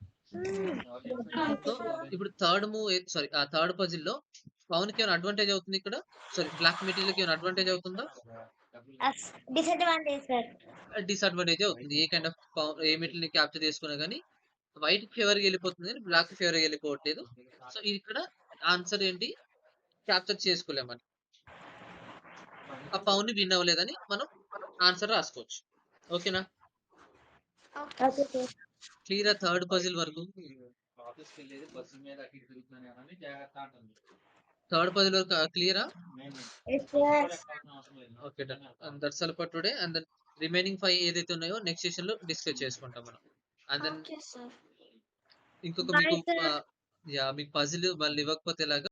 సో ఇప్పుడు థర్డ్ మూవ్ ఆ థర్డ్ పజిల్ లో పవన్ కి ఏమైనా అడ్వాంటేజ్ అవుతుంది ఇక్కడ బ్లాక్ మెటీరియల్ కి ఏమైనా అడ్వాంటేజ్ అవుతుందా డిసడ్వాంటేజ్ సార్. డిసడ్వాంటేజ్ అవుతుంది. ఏ కైండ్ ఆఫ్ ఏ మెటీరియల్ ని క్యాప్చర్ చేసుకున్నా గానీ వైట్ ఫేవర్ గా వెళ్ళిపోతుంది కానీ బ్లాక్ ఫేవర్ గా వెళ్ళిపోవట్లేదు. సో ఇది ఇక్కడ ఆన్సర్ ఏంటి, క్యాప్చర్ చేసుకోలేమని, ఆ పౌన్ ని విన్ అవ్వలేదని మనం ఆన్సర్ రాసుకోవచ్చు. ఓకేనా, okay sir. Clear third puzzle వరకు? థర్డ్ పజిల్ వరకు క్లియరా? Yes sir. Okay done. And that's all for today. And then remaining 5 ఏదైతే ఉన్నాయో నెక్స్ట్ సెషన్ లో డిస్కస్ చేసుకుంటాం మనం. And then okay sir. ఇంకొక Bye, మీకు sir. మీకు పజిల్ మళ్ళీ ఇవ్వకపోతే ఎలాగా